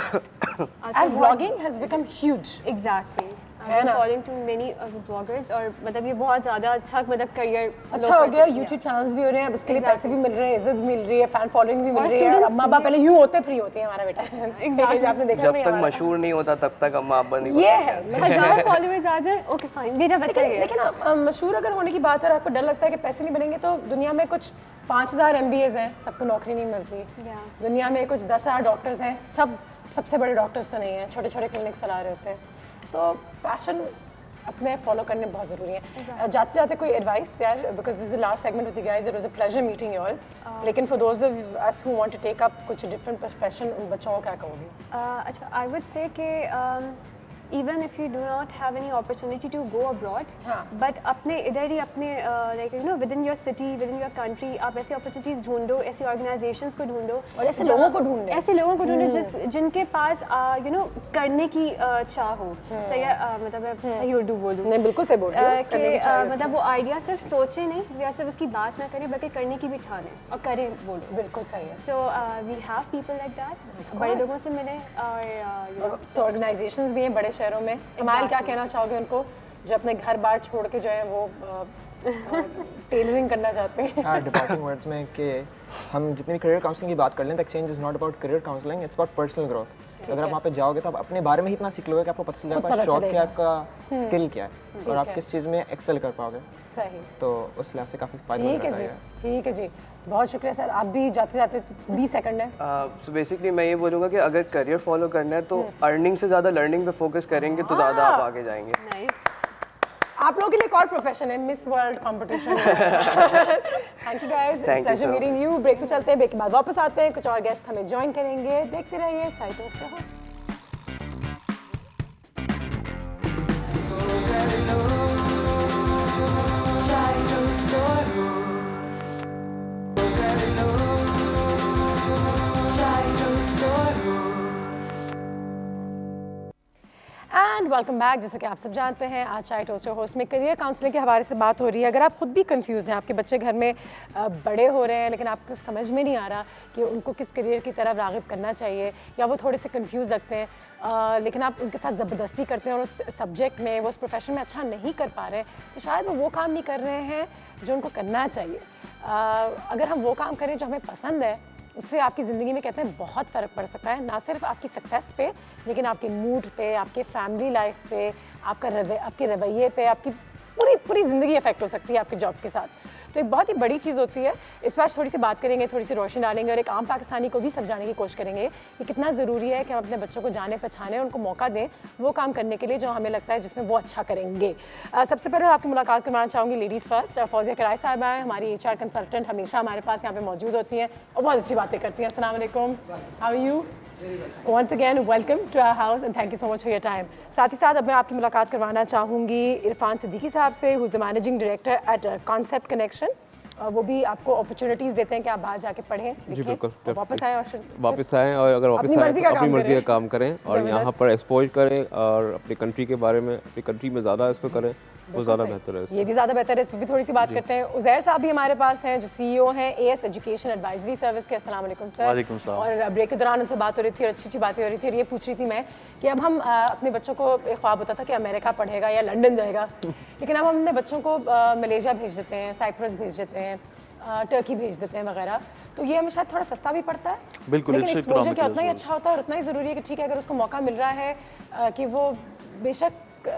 And vlogging has become huge. Exactly. Following to many bloggers और मतलब ये बहुत ज़्यादा अच्छा मतलब करियर अच्छा हो गया, यूट्यूब चैनल्स भी हो रहे हैं, अब इसके लिए पैसे भी मिल रहे हैं, इज्जत मिल रही है, फैन फॉलोइंग भी मिल रही है। अम्मा अब्बा पहले यूं होते फ्री होती है हमारा बेटा आपने देखा जब तक मशहूर नहीं होता तब तक अम्मा अब्बा नहीं ये है 1000 फॉलोअर्स आ जाए ओके फाइन मेरा बच्चा है। लेकिन ना मशहूर अगर होने की बात है और आपको डर लगता है कि पैसे नहीं बनेंगे, तो दुनिया में कुछ 5000 MBAs हैं, सबको नौकरी नहीं मिलती। दुनिया में कुछ 10,000 डॉक्टर्स हैं, सबसे बड़े डॉक्टर्स तो नहीं हैं, छोटे छोटे क्लिनिक्स चला रहे होते हैं। तो पैशन अपने फॉलो करने बहुत ज़रूरी है। जाते जाते कोई एडवाइस यार, because this is the last segment with you guys, it was a pleasure meeting you all, लेकिन for those of us who want to take up कुछ डिफरेंट प्रोफेशन, उन बच्चों को क्या कहोगे? अच्छा, आई वुड से कि even if you do not have any opportunity to go abroad, but अपने इधर ही अपने like you know within your city, within your country आप ऐसी opportunities ढूंढो, ऐसी organizations को ढूंढो और ऐसे लोगों को ढूंढो जिनके पास you know करने की चाह हो। सही है, मतलब मैं सही उर्दू बोल दूँ? नहीं, बिल्कुल सही बोल रही हो कि मतलब वो आइडिया सिर्फ सोचे नहीं या सिर्फ उसकी बात ना करें, बल्कि करने की भी ठाने और करें बोलो। बिल्कुल सही है। So we have people like that, बड़े लोगों से मिले और तो ऑर्गेनाइजेशंस भी हैं बड़े शहरों में। कमाल, क्या कहना चाहोगे उनको जो अपने घर बार छोड़ के जो है वो टेलरिंग करना चाहते हैं? हाँ, डिपार्टिंग वर्ड्स में कि हम जितनी करियर काउंसलिंग की बात कर लें, तो exchange is not about career counselling, it's about personal growth. अगर आप वहाँ पे जाओगे तो आप अपने बारे में ही इतना सीख लोगे कि आपको पता चल जाएगा आपका शौक क्या है, आपका स्किल क्या है और आप किस चीज़ में एक्सेल कर पाओगे। सही, तो उस लिहाज से काफ़ी फायदा होता है। ठीक है जी, बहुत शुक्रिया सर। आप भी जाते जाते 20 सेकंड है। सो बेसिकली मैं ये बोलूँगा कि अगर करियर फॉलो करना है तो अर्निंग से ज़्यादा लर्निंग पे फोकस करेंगे तो ज़्यादा आप आगे जाएंगे। आप लोगों के लिए एक और प्रोफेशन है, Miss World competition. Thank you guys, pleasure meeting you. Break पे चलते हैं, ब्रेक के बाद वापस आते हैं, कुछ और गेस्ट हमें ज्वाइन करेंगे। देखते रहिए चाय टोस्ट से होस्ट। And welcome back. जैसा कि आप सब जानते हैं, आज चाय टोस्टर होस्ट में करियर काउंसलिंग के हवाले से बात हो रही है। अगर आप खुद भी कंफ्यूज हैं, आपके बच्चे घर में बड़े हो रहे हैं लेकिन आपको समझ में नहीं आ रहा कि उनको किस करियर की तरफ राग़िब करना चाहिए, या वो थोड़े से कंफ्यूज लगते हैं लेकिन आप उनके साथ ज़बरदस्ती करते हैं और उस सब्जेक्ट में, वो उस प्रोफेशन में अच्छा नहीं कर पा रहे हैं, तो शायद वो काम नहीं कर रहे हैं जो उनको करना चाहिए। अगर हम वो काम करें जो हमें पसंद है, उससे आपकी ज़िंदगी में कहते हैं बहुत फ़र्क पड़ सकता है, ना सिर्फ आपकी सक्सेस पे लेकिन आपके मूड पे, आपके फैमिली लाइफ पे, आपके रवैये पे, आपकी पूरी ज़िंदगी अफेक्ट हो सकती है आपके जॉब के साथ। तो एक बहुत ही बड़ी चीज़ होती है। इस बार थोड़ी सी बात करेंगे, थोड़ी सी रोशनी डालेंगे और एक आम पाकिस्तानी को भी समझाने की कोशिश करेंगे कि कितना ज़रूरी है कि हम अपने बच्चों को जाने पहचाने, उनको मौका दें वो काम करने के लिए जो हमें लगता है जिसमें वो अच्छा करेंगे। सबसे पहले आपकी मुलाकात करवाना चाहूँगी लेडीज़ फर्स्ट। फौजिया कराई साहिबा हैं, हमारी HR कंसल्टेंट, हमेशा हमारे पास यहाँ पे मौजूद होती हैं और बहुत अच्छी बातें करती हैं। अस्सलाम वालेकुम, how are you? Once again, welcome to our house and thank you so much for your time. साथ ही साथ अब मैं आपकी मुलाकात करवाना चाहूँगी इरफान सिद्दीकी साहब से, who is the managing director at Concept Connection। वो भी आपको अपॉर्चुनिटीज़ देते हैं कि आप बाहर जाके पढ़ें, जी बिल्कुल, वापस आएँ और अगर वापस आएँ तो अपनी मर्जी का काम करें और यहाँ पर एक्सपोज करें और अपनी कंट्री के बारे में, अपनी कंट्री में ज़्यादा इसको करें वो ज़्यादा बेहतर है। ये भी ज़्यादा बेहतर है, इस पर भी थोड़ी सी बात करते हैं। उज़ैर साहब भी हमारे पास हैं जो CEO हैं AS एजुकेशन एडवाइजरी सर्विस के। अस्सलाम वालेकुम सर। वालेकुम सलाम। और ब्रेक के दौरान उनसे बात हो रही थी और अच्छी बातें हो रही थी और ये पूछ रही थी मैं कि अब हम अपने बच्चों को एक ख्वाब होता था कि अमेरिका पढ़ेगा या लंदन जाएगा, लेकिन अब हम अपने बच्चों को मलेशिया भेज देते हैं, साइप्रस भेज देते हैं, टर्की भेज देते हैं वगैरह, तो ये हमें शायद थोड़ा सस्ता भी पड़ता है। बिल्कुल, लेकिन एक्सपोजर क्या उतना ही अच्छा होता है और उतना ही ज़रूरी है कि ठीक है अगर उसको मौका मिल रहा है कि वो बेशक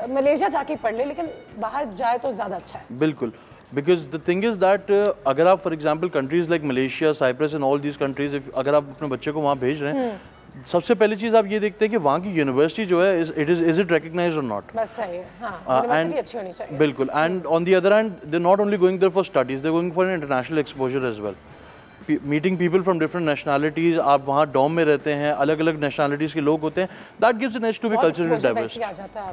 मलेशिया जाके पढ़ ले लेकिन बाहर जाए तो ज़्यादा अच्छा है। बिल्कुल, because the thing is that अगर आप for example countries like Malaysia, Cyprus and all these countries, अगर आप अपने बच्चे को वहाँ भेज रहे हैं, सबसे पहली चीज़ आप ये देखते हैं कि वहाँ की यूनिवर्सिटी जो है इज इट रिकग्नाइज्ड और नॉट। बस सही है, हाँ, यूनिवर्सिटी अच्छी होनी चाहिए। बिल्कुल, and on the other hand they not only going there for studies, they going for international exposure as well, meeting people from different nationalities. आप वहाँ डॉम में रहते हैं, अलग अलग नेशनैलिटीज के लोग होते हैं, that gives an edge to be culturally diverse.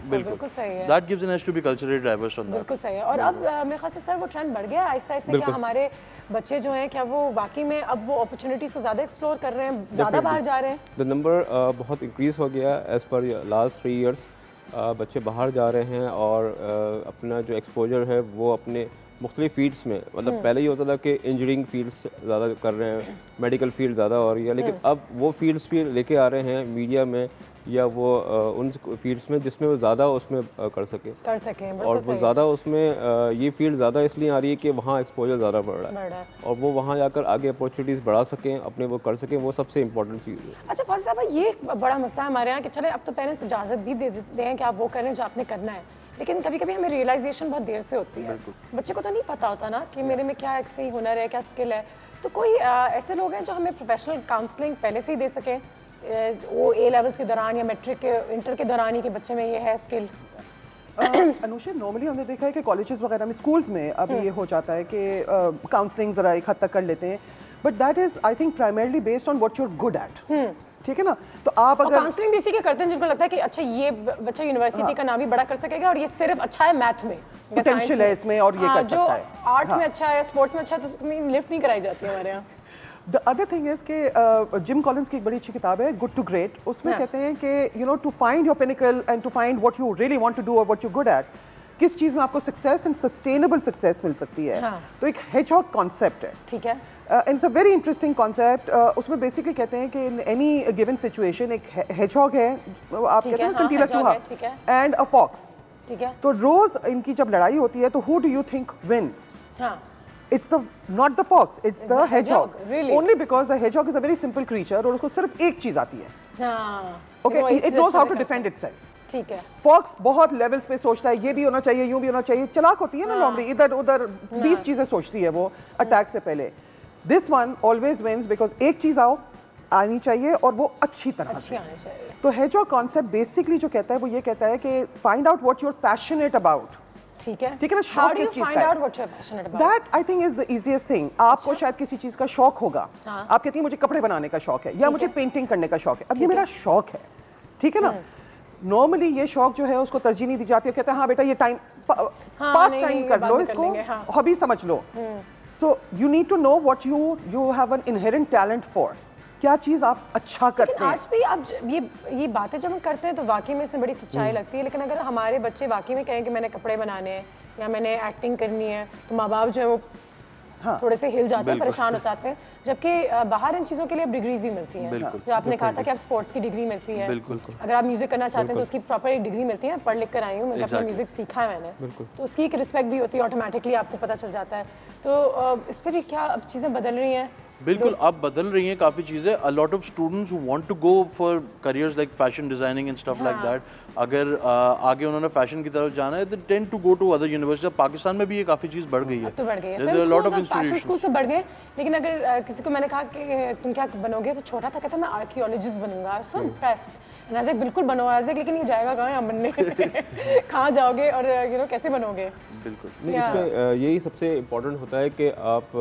बिल्कुल सही है, that gives an edge to be culturally diverse on that. बिल्कुल सही है। और अब मेरे ख्याल से सर वो ट्रेंड बढ़ गया आहिस्ता आहिस्ता, क्या हमारे बच्चे जो हैं क्या वो वाकई में अब वो अपॉर्चुनिटीज को ज़्यादा एक्सप्लोर कर रहे हैं, ज़्यादा बाहर जा रहे हैं? द नंबर बहुत इंक्रीज़ हो गया एज़ पर लास्ट 3 years। बच्चे बाहर जा रहे हैं और अपना जो एक्सपोजर है वो अपने मुख्तलिफ फील्ड्स में, मतलब पहले ही होता था कि इंजीनियरिंग फील्ड्स ज़्यादा कर रहे हैं, मेडिकल फील्ड ज़्यादा हो रही है, लेकिन अब वो फील्ड्स भी लेके आ रहे हैं मीडिया में, या वो उन फील्ड्स में जिसमें वो ज़्यादा उसमें कर सकें और वो ज़्यादा उसमें ये फील्ड ज़्यादा इसलिए आ रही है कि वहाँ एक्सपोजर ज़्यादा बढ़ रहा है और वो वहाँ जाकर आगे अपॉर्चुनिटीज़ बढ़ा सकें, अपने वो कर सकें, वो सबसे इम्पोर्टेंट चीज़ है। अच्छा फौजी साहब, ये एक बड़ा मसला है हमारे यहाँ कि चले अब तो पेरेंट्स इजाज़त भी दे देते हैं कि आप वो करें जो आपने करना है, लेकिन कभी कभी हमें रियलाइजेशन बहुत देर से होती है। बच्चे को तो नहीं पता होता ना कि मेरे में क्या एक सही हुनर है, क्या स्किल है। तो कोई ऐसे लोग हैं जो हमें प्रोफेशनल काउंसलिंग पहले से ही दे सकें, वो ए लेवल्स के दौरान या मैट्रिक के इंटर के दौरान ही कि बच्चे में ये है स्किल? अनुषा, नॉर्मली हमने देखा है कि कॉलेजेस वगैरह में, स्कूल्स में अभी ये हो जाता है कि काउंसलिंग ज़रा एक हद तक कर लेते हैं, but that is I think primarily based on what you are good at. ठीक है ना? तो आप अगर काउंसलिंग भी इसी के करते हैं जिनको लगता है कि अच्छा ये बच्चा यूनिवर्सिटी का नाम भी बड़ा कर सकेगा और ये सिर्फ अच्छा है मैथ में, पोटेंशियल है इसमें और ये कर सकता है, जो आर्ट में अच्छा है, स्पोर्ट्स में अच्छा है, तो उसमें लिफ्ट नहीं कराई जाती है हमारे यहाँ। द अदर थिंग इज कि जिम कॉलिंस की एक बड़ी अच्छी किताब है गुड टू ग्रेट, उसमें कहते हैं कि you know to find your pinnacle and to find what you really want to do और व्हाट यू गुड एट, किस चीज़ में आपको सक्सेस एंड सस्टेनेबल सक्सेस मिल सकती है। तो एक हेजहॉग कॉन्सेप्ट है, ठीक है, it's a very interesting concept. उसमें बेसिकली कहते हैं कि इन एनी गिवन सिचुएशन एक हेजहॉग है, आप कहते हैं कंटीला चूहा, एंड अ फॉक्स, ठीक है, तो रोज इनकी जब लड़ाई होती है तो who do you think wins? It's not the fox, it's the hedgehog. Really? Only because the hedgehog is a very simple creature और उसको सिर्फ एक चीज आती है। Okay, it knows how to defend itself. ठीक है। Fox बहुत लेवल्स पे सोचता है, ये भी होना चाहिए, यूं भी होना चाहिए, चालाक होती है ना नॉर्मली, इधर उधर 20 चीजें सोचती है वो अटैक से पहले। This one always wins because एक चीज आनी चाहिए और वो अच्छी तरह से आनी चाहिए। तो hedgehog concept basically जो कहता है वो ये कहता है कि find out what you're passionate about. ठीक है ना? शौक किस चीज का है? That I think is the easiest thing. आपको शायद किसी चीज का शौक होगा, आप कहती हैं मुझे कपड़े बनाने का शौक है या मुझे पेंटिंग करने का शौक है, अब ये मेरा शौक है, ठीक है ना? नॉर्मली ये शौक जो है उसको तरजीह नहीं दी जाती है, कहते हैं हाँ बेटा ये टाइम पास टाइम कर लो, इसको हॉबी समझ लो। So you need to know what you have an inherent talent for, क्या चीज़ आप अच्छा करते हैं। आज भी आप ये बातें जब हम करते हैं तो वाकई में इसमें बड़ी सच्चाई लगती है, लेकिन अगर हमारे बच्चे वाकई में कहें कि मैंने कपड़े बनाने हैं या मैंने एक्टिंग करनी है, तो माँ बाप जो है वो थोड़े से हिल जाते हैं, परेशान हो जाते हैं, जबकि बाहर इन चीज़ों के लिए डिग्रीज ही मिलती हैं। जो आपने कहा था कि आप स्पोर्ट्स की डिग्री मिलती है, अगर आप म्यूजिक करना चाहते हैं तो उसकी प्रॉपर एक डिग्री मिलती है। पढ़ लिख कर आई हूँ, मुझे अपना म्यूजिक सीखा है मैंने, तो उसकी एक रिस्पेक्ट भी होती है, ऑटोमेटिकली आपको पता चल जाता है। तो इस पर भी क्या अब चीज़ें बदल रही हैं? बिल्कुल, अब बदल रही हैं काफ़ी चीज़ें। A lot of students who want to go for careers like fashion designing and stuff like that, अगर आगे उन्होंने फैशन की तरफ जाना है, they tend to go to other university. Pakistan में भी ये काफ़ी चीज़ बढ़ गई है, तो बढ़ गई है, लॉट ऑफ इंस्टीट्यूशंस स्कूल से बढ़ गए। लेकिन अगर किसी को मैंने कहा कि तुम क्या बनोगे, तो छोटा था, कहता मैं आर्कियोलॉजिस्ट बनूंगा, सो इम्प्रेस्ड, नाज़िक बिल्कुल बनो नाज़िक, लेकिन ये जाएगा कहाँ यहाँ बनने कहाँ जाओगे और यू नो कैसे बनोगे? बिल्कुल नहीं, इसमें यही सबसे इम्पोर्टेंट होता है कि आप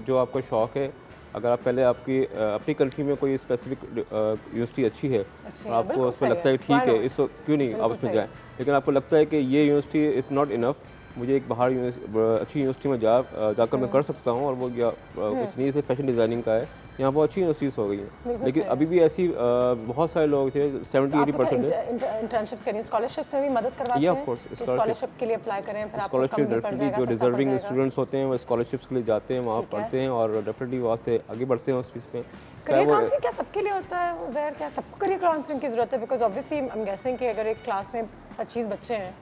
जो आपका शौक है, अगर आप पहले आपकी अपनी कंट्री में कोई स्पेसिफिक यूनिवर्सिटी अच्छी है, आपको उसमें लगता है ठीक है, इसको क्यों नहीं आप उसमें जाएं, लेकिन आपको लगता है कि ये यूनिवर्सिटी इज़ नॉट इनफ, मुझे एक बाहर अच्छी यूनिवर्सिटी में जाकर मैं कर सकता हूँ, और वो कुछ नहीं, जैसे फैशन डिज़ाइनिंग का है, यहाँ बहुत अच्छी यूनिवर्सिटीज़ हो गई हैं, लेकिन अभी भी ऐसी बहुत सारे लोग थे 70-80% इंटर्नशिप्स करें, स्कॉलरशिप्स में भी मदद करवाते हैं, स्कॉलरशिप के लिए अप्लाई करें, फिर आपको कम भी पड़ जाएगा। जो डिजर्विंग स्टूडेंट्स होते हैं वो स्कॉलरशिप्स के लिए जाते हैं, वहाँ पढ़ते हैं और डेफिनेटली वहाँ से आगे बढ़ते हैं उस चीज़ में। करियर काउंसलिंग क्या सबके लिए होता है ज़हर? क्या सबको करियर काउंसलिंग की ज़रूरत है? Because obviously I am guessing कि अगर एक क्लास में 25 बच्चे हैं,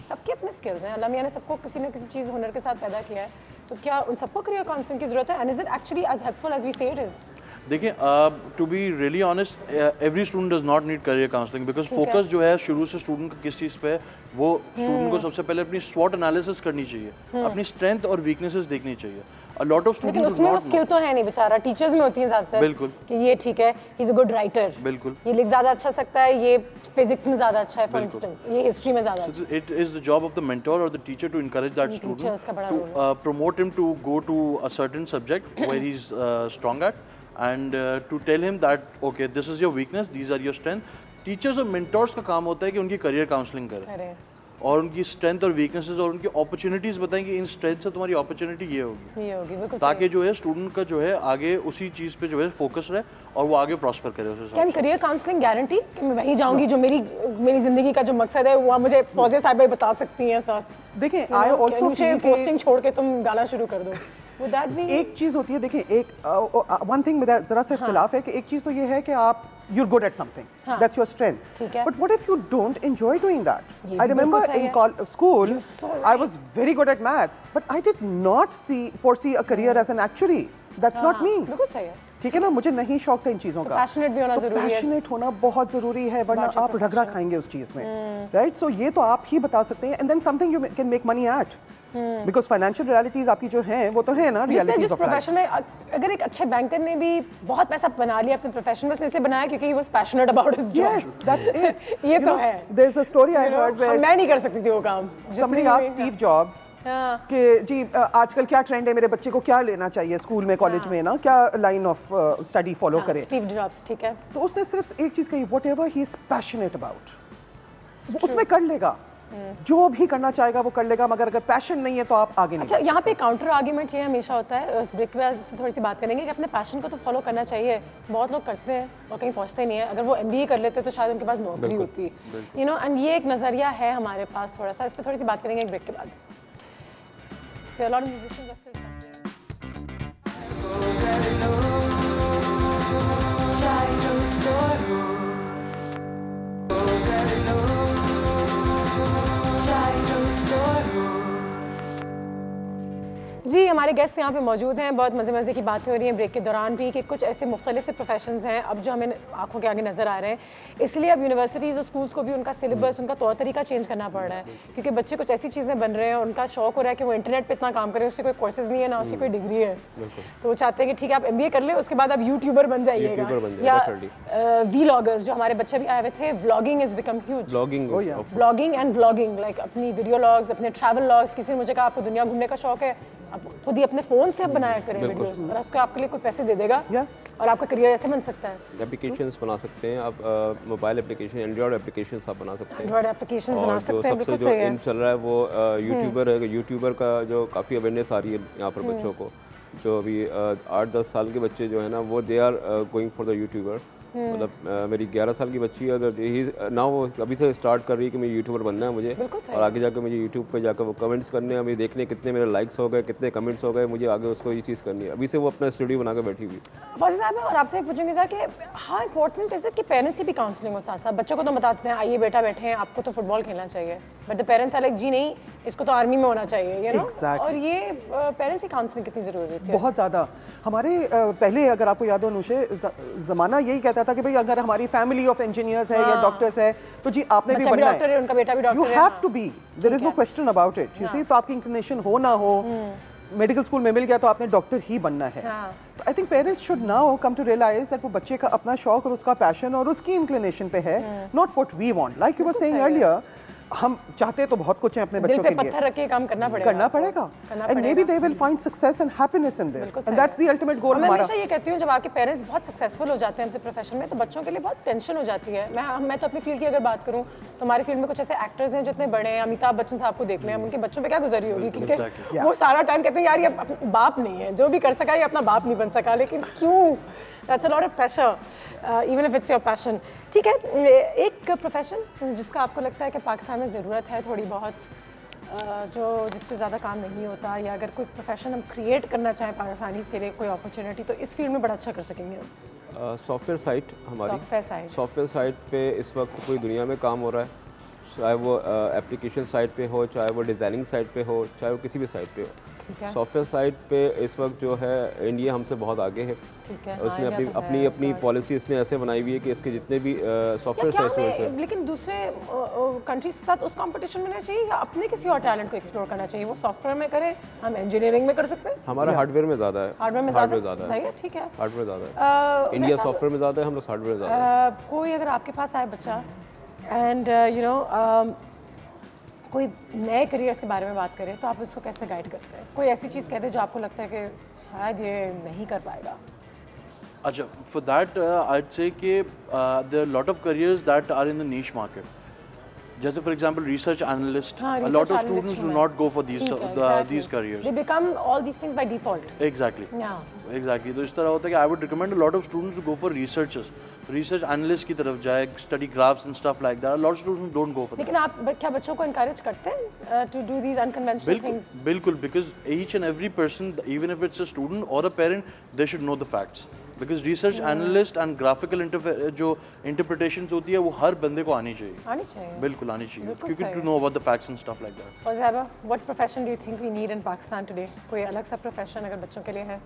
सबके अपने स्किल्स हैं, अल्लाह मियां ने सबको किसी न किसी चीज़ हुनर के साथ पैदा किया है, तो क्या उन सबको करियर काउंसलिंग की ज़रूरत है? And is it actually as helpful as we say it is? देखिए, to be really honest, every student does not need career counselling, because focus जो है शुरू से स्टूडेंट का किस चीज़ पे है, वो स्टूडेंट को सबसे पहले अपनी स्वॉट एनालिसिस करनी चाहिए, अपनी स्ट्रेंथ और वीकनेसेस देखनी चाहिए। अ लॉट ऑफ स्टूडेंट्स, लेकिन उसमें वो स्किल तो है नहीं बेचारा, टीचर्स में होती है ज़्यादातर। बिल्कुल, कि ये ठीक है, he is a good writer, बिल्कुल, ये लिख ज़्यादा अच्छा सकता है, ये फिजिक्स में ज़्यादा अच्छा है, फॉर इंस्टेंस ये हिस्ट्री में ज़्यादा अच्छा है। It is the job of the mentor और the teacher to encourage that student, to promote him to go to a certain subject where he is strong at, and to tell him that okay, this is your weakness, these are your strength. Teachers और mentors का काम होता है कि उनकी करियर काउंसलिंग करें और उनकी स्ट्रेंथ और वीकनेसेस और उनकी अपॉर्चुनिटीज बताएं कि इन स्ट्रेंथ से तुम्हारी अपॉर्चुनिटी ये होगी, ताकि जो है स्टूडेंट का जो है आगे उसी चीज़ पे जो है फोकस रहे और वो आगे प्रॉस्पर करे उस हिसाब से। करियर काउंसलिंग गारंटी कि मैं वहीं जाऊंगी जो मेरी ज़िंदगी का जो मकसद है वो मुझे फौजिया साहिबा बता सकती हैं सर? देखिए, आई आल्सो पोस्टिंग छोड़ के तुम गाना शुरू कर दो, एक चीज़ होती है। देखिए, एक वन थिंग मेरा ज़रा सा इख्तिलाफ है कि एक चीज़ तो ये है कि आप you're good at something. That's your strength. But what if you don't enjoy doing that? I remember in school, I was very good at math, but I did not foresee a career as an actuary. That's not me. ठीक है ना, मुझे नहीं शौक था इन चीज़ों का। पैशनेट भी होना ज़रूरी है। पैशनेट होना बहुत ज़रूरी है, वरना आप रगड़ा खाएंगे उस चीज़ में, राइट? सो ये तो आप ही बता सकते हैं। And then something you can make money at, because financial realities आपकी जो हैं वो तो है ना रियलिटीज ऑफ प्रोफेशन में। अगर एक अच्छे बैंकर ने भी बहुत पैसा बना लिया अपने प्रोफेशन में, उसने इसे बनाया क्योंकि he was passionate about his job. Yes, that's it. ये तो है। There is a story I heard where मैं नहीं कर सकती थी वो काम। समबडी आस्क्ड स्टीव जॉब्स कि जी आजकल क्या ट्रेंड है, मेरे बच्चे को क्या लेना चाहिए स्कूल में, कॉलेज में ना, क्या लाइन ऑफ स्टडी फॉलो करे। स्टीव जॉब्स, ठीक है। तो उसने सिर्फ एक चीज़ कही, whatever he is passionate about, उसमें कर लेगा। जो भी करना चाहेगा वो कर लेगा, मगर अगर पैशन नहीं है तो आप आगे नहीं। अच्छा, यहाँ पे काउंटर आर्ग्यूमेंट ये हमेशा होता है, उस ब्रेक के बाद थोड़ी सी बात करेंगे कि अपने पैशन को तो फॉलो करना चाहिए। बहुत लोग करते हैं और कहीं पहुँचते नहीं है। अगर वो MBA कर लेते तो शायद उनके पास नौकरी होती, यू नो। एंड ये एक नज़रिया है हमारे पास थोड़ा सा, इस पर थोड़ी सी बात करेंगे एक ब्रेक के बाद। So a lot of musicians are still जी, हमारे गेस्ट यहाँ पे मौजूद हैं। बहुत मज़े मज़े की बातें हो रही हैं ब्रेक के दौरान भी कि कुछ ऐसे मुख्तलिफ से प्रोफेशंस हैं अब जो हमें आंखों के आगे नज़र आ रहे हैं। इसलिए अब यूनिवर्सिटीज़ और स्कूल्स को भी उनका सिलेबस, उनका तौर तरीका चेंज करना पड़ रहा है, क्योंकि बच्चे कुछ ऐसी चीज़ें बन रहे हैं, उनका शौक हो रहा है कि वो इंटरनेट पर इतना काम करें, उससे कोई कोर्सेज नहीं है ना उसकी कोई डिग्री है, तो वो चाहते हैं कि ठीक है आप MBA कर लें, उसके बाद आप यूट्यूबर बन जाइएगा, या व्लॉगर्स। जो हमारे बच्चे भी आए हुए थे, vlogging is become huge. Vlogging and vlogging, like अपनी वीडियो लॉग्स, अपने ट्रैवल लॉग्स। किसी ने मुझे कहा आपको दुनिया घूमने का शौक है, आप खुद ही अपने फ़ोन से बनाया करें वीडियोस, और उसको आपके लिए कोई पैसे दे देगा और आपका करियर ऐसे बन सकता है। एप्लीकेशंस बना सकते हैं आप, मोबाइल एप्लीकेशन, एंड्रॉयड एप्लीकेशंस आप बना सकते हैं, एंड्रॉयड एप्लीकेशंस बना सकते हैं। सबसे जो इन चल रहा है वो यूट्यूबर है। यूट्यूबर का जो काफ़ी अवेयरनेस आ रही है यहाँ पर बच्चों को, जो अभी 8-10 साल के बच्चे जो है ना, वो they are going for the YouTuber. मतलब मेरी 11 साल की बच्ची है, अगर ना वो अभी से स्टार्ट कर रही है कि मैं यूट्यूबर बनना है मुझे, और आगे जाकर मुझे यूट्यूब पे जाकर वो कमेंट्स करने हैं, मुझे देखने कितने मेरे लाइक्स हो गए, कितने कमेंट्स हो गए, मुझे आगे उसको ये चीज़ करनी है। अभी से वो अपना स्टूडियो बनाकर बैठी हुई। फौजी साहब, और आपसे पूछूंगी सर कि हाउ इंपॉर्टेंट इज इट कि पेरेंट्स की भी काउंसलिंग हो साथ साथ। बच्चों को तो बताते हैं आइए बेटा बैठे हैं, आपको तो फुटबॉल खेलना चाहिए, but the parents are like जी नहीं, इसको तो आर्मी में होना चाहिए, यू नो। और ये पेरेंट्स की काउंसलिंग कितनी ज़रूरी है? बहुत ज़्यादा। हमारे पहले अगर आपको याद हो अनुषे, ज़माना यही कहता था कि भाई अगर हमारी फैमिली ऑफ इंजीनियर्स है या डॉक्टर्स है तो जी आपने भी बनना है, उनका बेटा भी डॉक्टर है, you have to be, there is no question about it, you see. तो आपकी इंक्लिनेशन हो ना हो, मेडिकल स्कूल में मिल गया तो आपने डॉक्टर ही बनना है। तो I think parents should now come to realise that वो बच्चे का अपना शौक और उसका पैशन और उसकी इंक्लिनेशन पे है, not what we want. Like you were saying earlier, हम चाहते तो बहुत कुछ है अपने बच्चों के लिए, पत्थर रख के काम करना पड़ेगा, and may be they will find success and happiness in this, and that's the ultimate goal. मैं हमेशा ये कहती हूँ जब आपके पेरेंट्स बहुत सक्सेसफुल हो जाते हैं अपने प्रोफेशन में तो बच्चों के लिए बहुत टेंशन हो जाती है। मैं तो अपनी फील्ड की अगर बात करूँ तो हमारी फील्ड में कुछ ऐसे एक्टर्स हैं जो इतने बड़े हैं, अमिताभ बच्चन साहब को देख लें, उनके बच्चों पे क्या गुजरी होगी, क्योंकि वो सारा टाइम कहते हैं यार ये बाप नहीं है, जो भी कर सका ये अपना बाप नहीं बन सका, लेकिन क्यों? That's a lot of pressure even if it's your passion. ठीक है, एक प्रोफेशन जिसका आपको लगता है कि पाकिस्तान में ज़रूरत है थोड़ी बहुत, जो जिस पे ज़्यादा काम नहीं होता, या अगर कोई प्रोफेशन हम क्रिएट करना चाहें पाकिस्तानी के लिए कोई अपॉर्चुनिटी, तो इस फील्ड में बड़ा अच्छा कर सकेंगे हम? सॉफ्टवेयर साइट हमारी, सॉफ्टवेयर साइट पे इस वक्त पूरी दुनिया में काम हो रहा है, चाहे वो एप्लीकेशन साइट पे हो, चाहे वो डिज़ाइनिंग साइट पे हो, चाहे वो किसी भी साइट पे हो। सॉफ्टवेयर साइट पे इस वक्त जो है इंडिया हमसे बहुत आगे है। उसने अपनी पॉलिसी इसने ऐसे बनाई हुई है कि इसके जितने भी सॉफ्टवेयर साइट्स हैं, लेकिन दूसरे कंट्रीज के साथ उस कंपटीशन में होना चाहिए या अपने किसी और टैलेंट को एक्सप्लोर करना चाहिए? वो सॉफ्टवेयर में करें, हम इंजीनियरिंग में कर सकते हैं। हमारा हार्डवेयर में ज़्यादा है, हार्डवेयर ज़्यादा है, सही है, ठीक है, हार्डवेयर ज़्यादा है, इंडिया सॉफ्टवेयर में ज़्यादा है, हम लोग हार्डवेयर ज़्यादा है। कोई अगर आपके पास आए बच्चा एंड यू नो कोई नए करियर्स के बारे में बात करें तो आप उसको कैसे गाइड करते हैं? कोई ऐसी चीज़ कहते हैं जो आपको लगता है कि शायद ये नहीं कर पाएगा? अच्छा, for that I would say कि there are lot of careers that are in the niche market, जैसे for example research analyst, a lot of students do not go for these careers, they become all these things by default. Exactly, तो इस तरह होता है कि I would recommend a lot of students to go for researchers, research analyst की तरफ जाए, study graphs and stuff like that. A lot of students don't go for that. लेकिन आप क्या बच्चों को encourage करते हैं to do these unconventional things? बिल्कुल, because each and every person, even if it's a student or a parent, they should know the facts. Because research analyst and graphical जो इंटरप्रिटेशंस होती है वो हर बंदे को आनी चाहिए बिल्कुल आनी चाहिए क्योंकि to know about the facts and stuff like that. और Zaiba, what profession do you think we need in Pakistan today? कोई अलग सा प्रोफेशन अगर बच्चों के लिए है?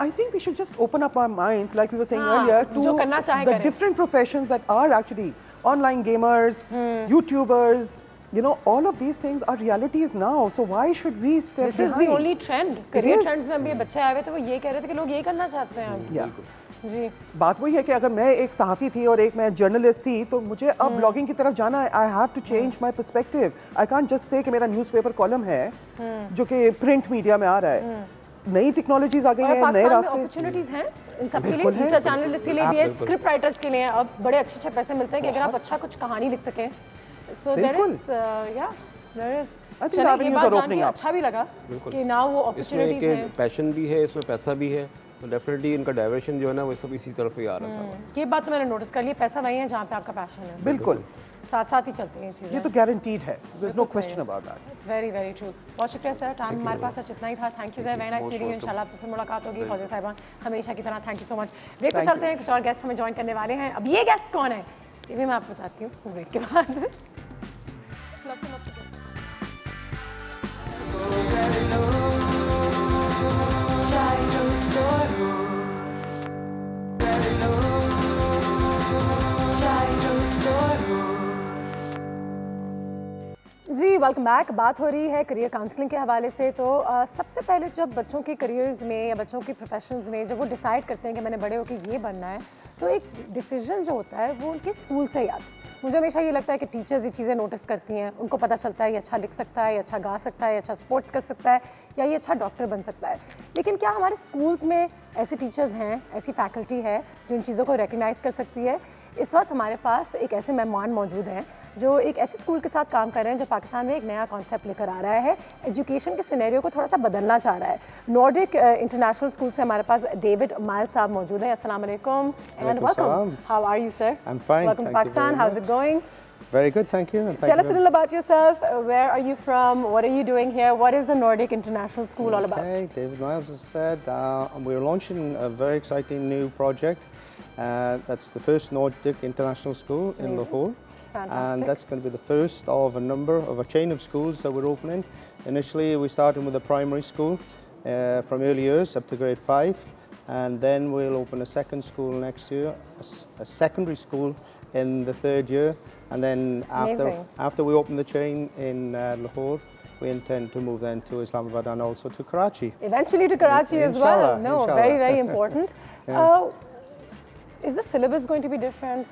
I think we should just open up our minds, like we were saying earlier, जो करना चाहे the different professions that are actually online gamers, YouTubers. You know, all of these things are realities now. So why should we stay behind? This is the only trend. Career trends में भी बच्चे आए हुए थे, वो ये कह रहे थे कि लोग ये करना चाहते हैं अब। जी। बात वही है कि अगर मैं एक सहाफ़ी थी और एक मैं जर्नलिस्ट थी, तो मुझे अब ब्लॉगिंग की तरफ जाना है। I have to change my perspective. I can't just say कि मेरा न्यूज़पेपर कॉलम है, जो कि प्रिंट मीडिया में आ रहा है। नई टेक्नोलॉजीज आ गई हैं, नए रास्ते, अपॉर्चुनिटीज हैं इन सब के लिए, रिसर्च एनालिस्ट के लिए भी है, स्क्रिप्ट राइटर्स के लिए अब बड़े अच्छे पैसे मिलते हैं कि अगर आप अच्छा कुछ कहानी लिख सकें। So there is there is चलिए, ये बात जान के अच्छा भी लगा कि ना वो अपॉर्चुनिटीज हैं, पैशन भी है, इसमें पैसा भी है, तो डेफिनेटली इनका डायवर्शन जो है ना वो सब इसी तरफ ही आ रहा है। ये बात तो मैंने नोटिस कर ली, पैसा वही है जहाँ पे आपका पैशन है। बिल्कुल साथ साथ ही चलते हैं ये चीज़ें, ये तो गारंटीड है, there is no question about that. It's very very true. बहुत शुक्रिया सर, टाइम हमारे पास आज इतना ही था। Thank you sir, very nice meeting you. इंशाल्लाह आपसे फिर मुलाकात होगी। फौजी साहिबा हमेशा की तरह thank you so much. Break पे चलते हैं, कुछ और गेस्ट हमें ज्वाइन करने वाले हैं। अब ये गेस्ट कौन है ये भी मैं आपको बताती हूँ इस ब्रेक के बाद। जी वेलकम बैक। बात हो रही है करियर काउंसलिंग के हवाले से। तो सबसे पहले जब बच्चों के करियर्स में या बच्चों की प्रोफेशंस में जब वो डिसाइड करते हैं कि मैंने बड़े होकर ये बनना है, तो एक डिसीजन जो होता है वो उनके स्कूल से ही आता है। मुझे हमेशा ये लगता है कि टीचर्स ये चीज़ें नोटिस करती हैं, उनको पता चलता है ये अच्छा लिख सकता है, ये अच्छा गा सकता है, ये अच्छा स्पोर्ट्स कर सकता है, या ये अच्छा डॉक्टर बन सकता है। लेकिन क्या हमारे स्कूल्स में ऐसे टीचर्स हैं, ऐसी फैकल्टी है जो इन चीज़ों को रिकग्नाइज़ कर सकती है? इस वक्त हमारे पास एक ऐसे मेहमान मौजूद हैं जो एक ऐसे स्कूल के साथ काम कर रहे हैं जो पाकिस्तान में एक नया कॉन्सेप्ट लेकर आ रहा है, एजुकेशन के सिनेरियो को थोड़ा सा बदलना चाह रहा है। नॉर्डिक इंटरनेशनल स्कूल से हमारे पास डेविड माइल साहब मौजूद हैं। अस्सलाम वालेकुम and welcome. How are you sir? I am fine, welcome to Pakistan. How is it going? Very good, thank you. And Tell us a little about yourself. Where are you from? What are you doing here? What is the Nordic International School all about? Okay, David Miles has said we're launching a very exciting new project. That's the first Nordic International School in Lahore. Fantastic. And that's going to be the first of a number of a chain of schools that we're opening. Initially, we started with a primary school from early years up to grade 5. And then we'll open a second school next year, a secondary school in the 3rd year. And then after we open the chain in Lahore, we intend to move then to Islamabad and also to Karachi. Eventually to Karachi as well. No, very, very important. Is the syllabus going to be different?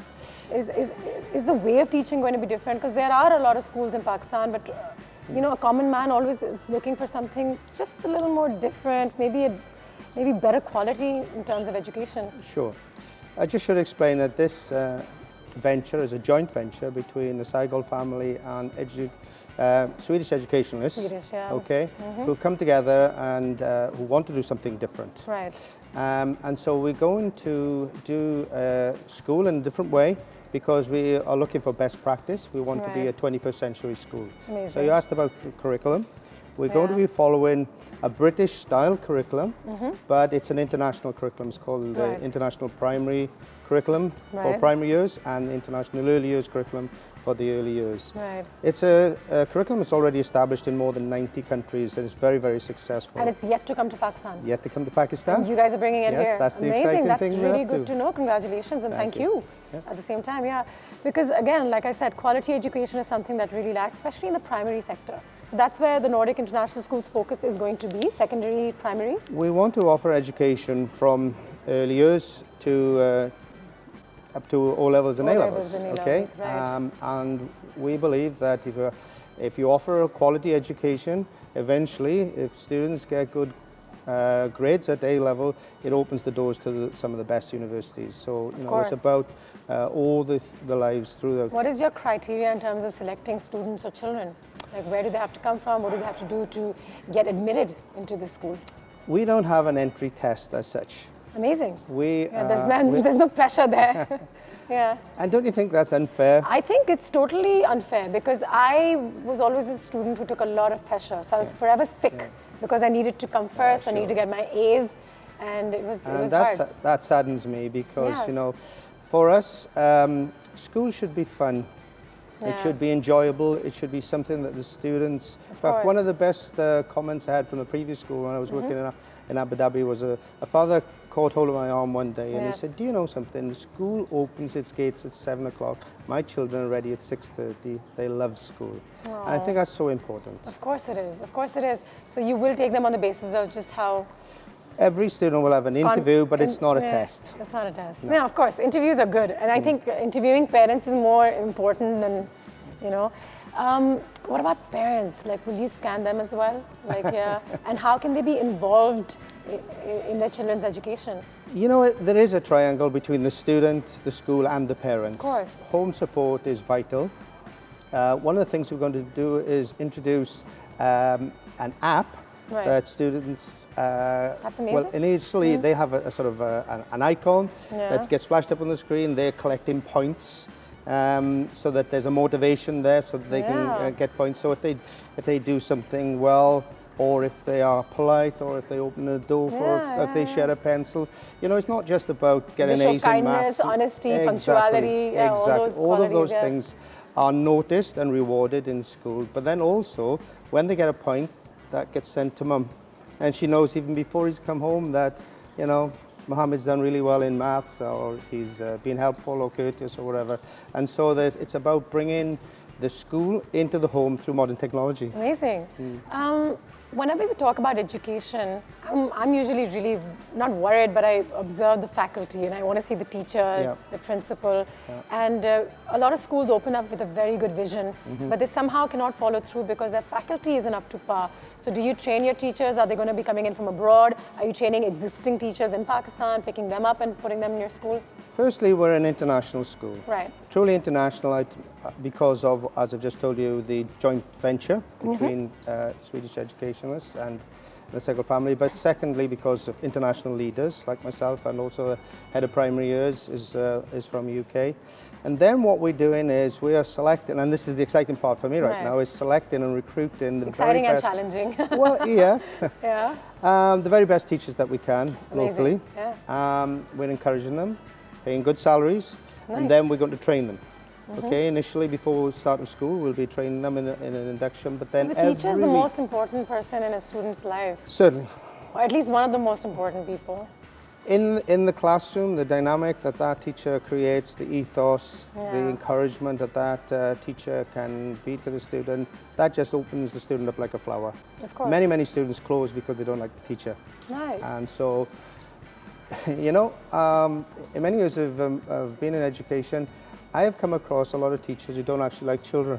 Is the way of teaching going to be different? Because there are a lot of schools in Pakistan, but you know, a common man always is looking for something just a little more different, maybe better quality in terms of education. Sure. I just should explain that this venture is a joint venture between the Saigal family and Swedish educationalists, okay, who come together and who want to do something different. Right. And so we're going to do school in a different way because we are looking for best practice. We want to be a 21st century school. Amazing. So you asked about the curriculum. We're going to be following a British style curriculum, but it's an international curriculum. It's called the International Primary Curriculum for primary years and International Early Years Curriculum for the early years. Right. It's a curriculum that's already established in more than 90 countries and it's very, very successful. And it's yet to come to Pakistan. Yet to come to Pakistan. And you guys are bringing it here. Yes, that's the Amazing. exciting That's thing. That's really good to know. Congratulations and thank you. At the same time, because again, like I said, quality education is something that really lacks, especially in the primary sector. So that's where the Nordic International School's focus is going to be, secondary, primary. We want to offer education from early years to up to O levels and A levels. Okay, and we believe that if you offer a quality education, eventually, if students get good grades at A level, it opens the doors to some of the best universities. So you know, it's about all the lives through the. What is your criteria in terms of selecting students or children? Like, where do they have to come from? What do they have to do to get admitted into the school? We don't have an entry test as such. Amazing. There's no pressure there. And don't you think that's unfair? I think it's totally unfair because I was always a student who took a lot of pressure. So I was forever sick because I needed to come first, I needed to get my A's. and it was hard. That saddens me because, Yes. you know, for us, school should be fun. It should be enjoyable. It should be something that the students... In fact, one of the best comments I had from the previous school when I was working in Abu Dhabi was a father caught hold of my arm one day and he said, do you know something? The school opens its gates at 7 o'clock. My children are ready at 6:30. They love school. Aww. And I think that's so important. Of course it is. Of course it is. So you will take them on the basis of just how... Every student will have an interview, but it's not a test. It's not a test. No, of course, interviews are good. And I think interviewing parents is more important than, you know. What about parents? Like, will you scan them as well? Like, and how can they be involved in their children's education? You know, there is a triangle between the student, the school, and the parents. Of course. Home support is vital. One of the things we're going to do is introduce an app that students... That's amazing. Well, initially they have a sort of an icon that gets flashed up on the screen. They're collecting points. So that there's a motivation there, so that they can get points. So if they do something well, or if they are polite, or if they open a door for, if they share a pencil, you know, it's not just about getting A's in maths. Kindness, honesty, punctuality, all of those things are noticed and rewarded in school. But then also, when they get a point, that gets sent to mum, and she knows even before he's come home that, you know, Mohammed's done really well in maths, or he's been helpful or courteous or whatever. And so that it's about bringing the school into the home through modern technology. Amazing. Whenever we talk about education, I'm usually really not worried, but I observe the faculty and I want to see the teachers, the principal. And a lot of schools open up with a very good vision, but they somehow cannot follow through because their faculty isn't up to par. So do you train your teachers? Are they going to be coming in from abroad? Are you training existing teachers in Pakistan, picking them up and putting them in your school? Firstly, we're an international school. Right. Truly international because of, as I've just told you, the joint venture between Swedish educationalists and the Segal family. But secondly, because of international leaders like myself, and also the head of primary years is from UK. And then what we're doing is we are selecting, and this is the exciting part for me right now, is selecting and recruiting the exciting very best... and challenging. Well, yes. Yeah. The very best teachers that we can locally. Yeah. We're encouraging them, paying good salaries, and then we're going to train them. Okay, initially before starting school, we'll be training them in an induction, but then the teacher is the most important person in a student's life. Certainly. Or at least one of the most important people. In the classroom, the dynamic that teacher creates, the ethos, the encouragement that teacher can be to the student, that just opens the student up like a flower. Of course. Many students close because they don't like the teacher. Right. And so, you know, in many years of being in education, I have come across a lot of teachers who don't actually like children.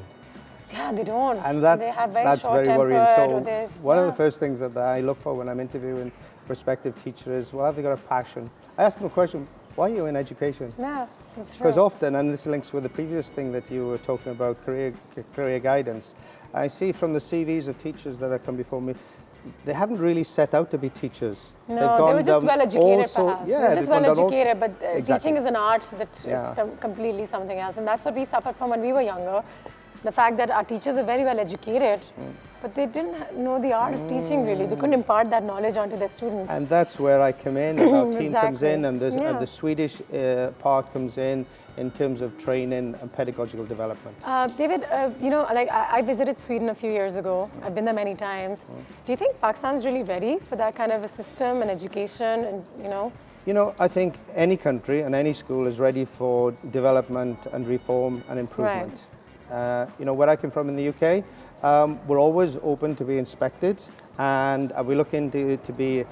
Yeah, they don't. And that's very worrying. So one of the first things that I look for when I'm interviewing prospective teachers is, well, have they got a passion? I ask them a question, why are you in education? Yeah, that's true. Because often, and this links with the previous thing that you were talking about, career guidance, I see from the CVs of teachers that have come before me, they haven't really set out to be teachers. No, they were just well educated perhaps. Yeah, they're just well educated, but teaching is an art that is completely something else. And that's what we suffered from when we were younger. The fact that our teachers are very well educated, but they didn't know the art of teaching really. They couldn't impart that knowledge onto their students. And that's where I come in, and our team comes in, and the Swedish part comes in terms of training and pedagogical development. David, you know, like I visited Sweden a few years ago. I've been there many times. Do you think Pakistan's really ready for that kind of a system and education and, you know? You know, I think any country and any school is ready for development and reform and improvement. Right. You know, where I come from in the UK, we're always open to be inspected, and we're looking to be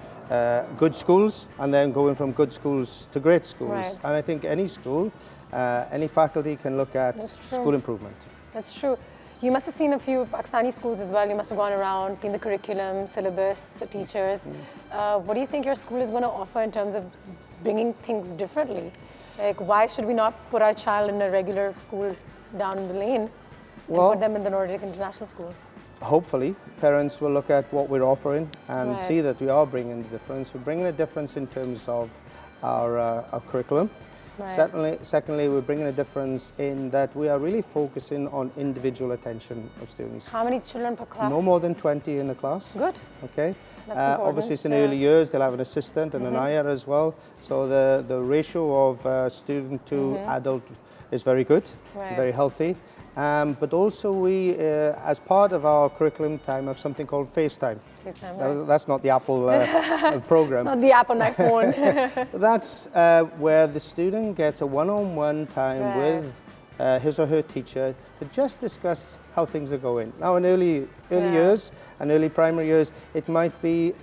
good schools, and then going from good schools to great schools. Right. And I think any school, any faculty can look at school improvement. That's true. You must have seen a few Pakistani schools as well. You must have gone around, seen the curriculum, syllabus, teachers. What do you think your school is going to offer in terms of bringing things differently? Like, why should we not put our child in a regular school down the lane and put them in the Nordic International School? Hopefully, parents will look at what we're offering and see that we are bringing a difference. We're bringing a difference in terms of our curriculum. Secondly, we're bringing a difference in that we are really focusing on individual attention of students. How many children per class? No more than 20 in the class. Good. Okay. Obviously, it's in early years. They'll have an assistant and an ayah as well. So the ratio of student to adult is very good, very healthy. But also we, as part of our curriculum time, have something called FaceTime. That's not the Apple program. It's not the app on my phone. That's where the student gets a one-on-one time with his or her teacher to just discuss how things are going. Now, in early years and early primary years, it might be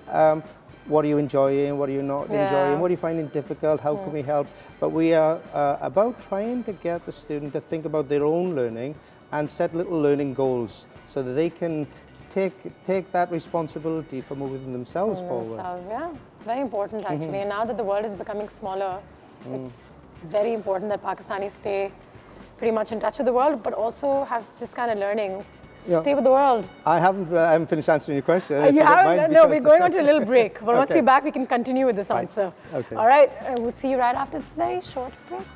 what are you enjoying, what are you not enjoying, what are you finding difficult, how can we help? But we are about trying to get the student to think about their own learning and set little learning goals so that they can take that responsibility for moving themselves forward. Yeah, it's very important actually. And now that the world is becoming smaller, it's very important that Pakistanis stay pretty much in touch with the world, but also have this kind of learning. Stay with the world. I haven't finished answering your question. You haven't? No, we're going on to a little break. But once you're back, we can continue with this answer. Okay. All right, we'll see you right after this very short break.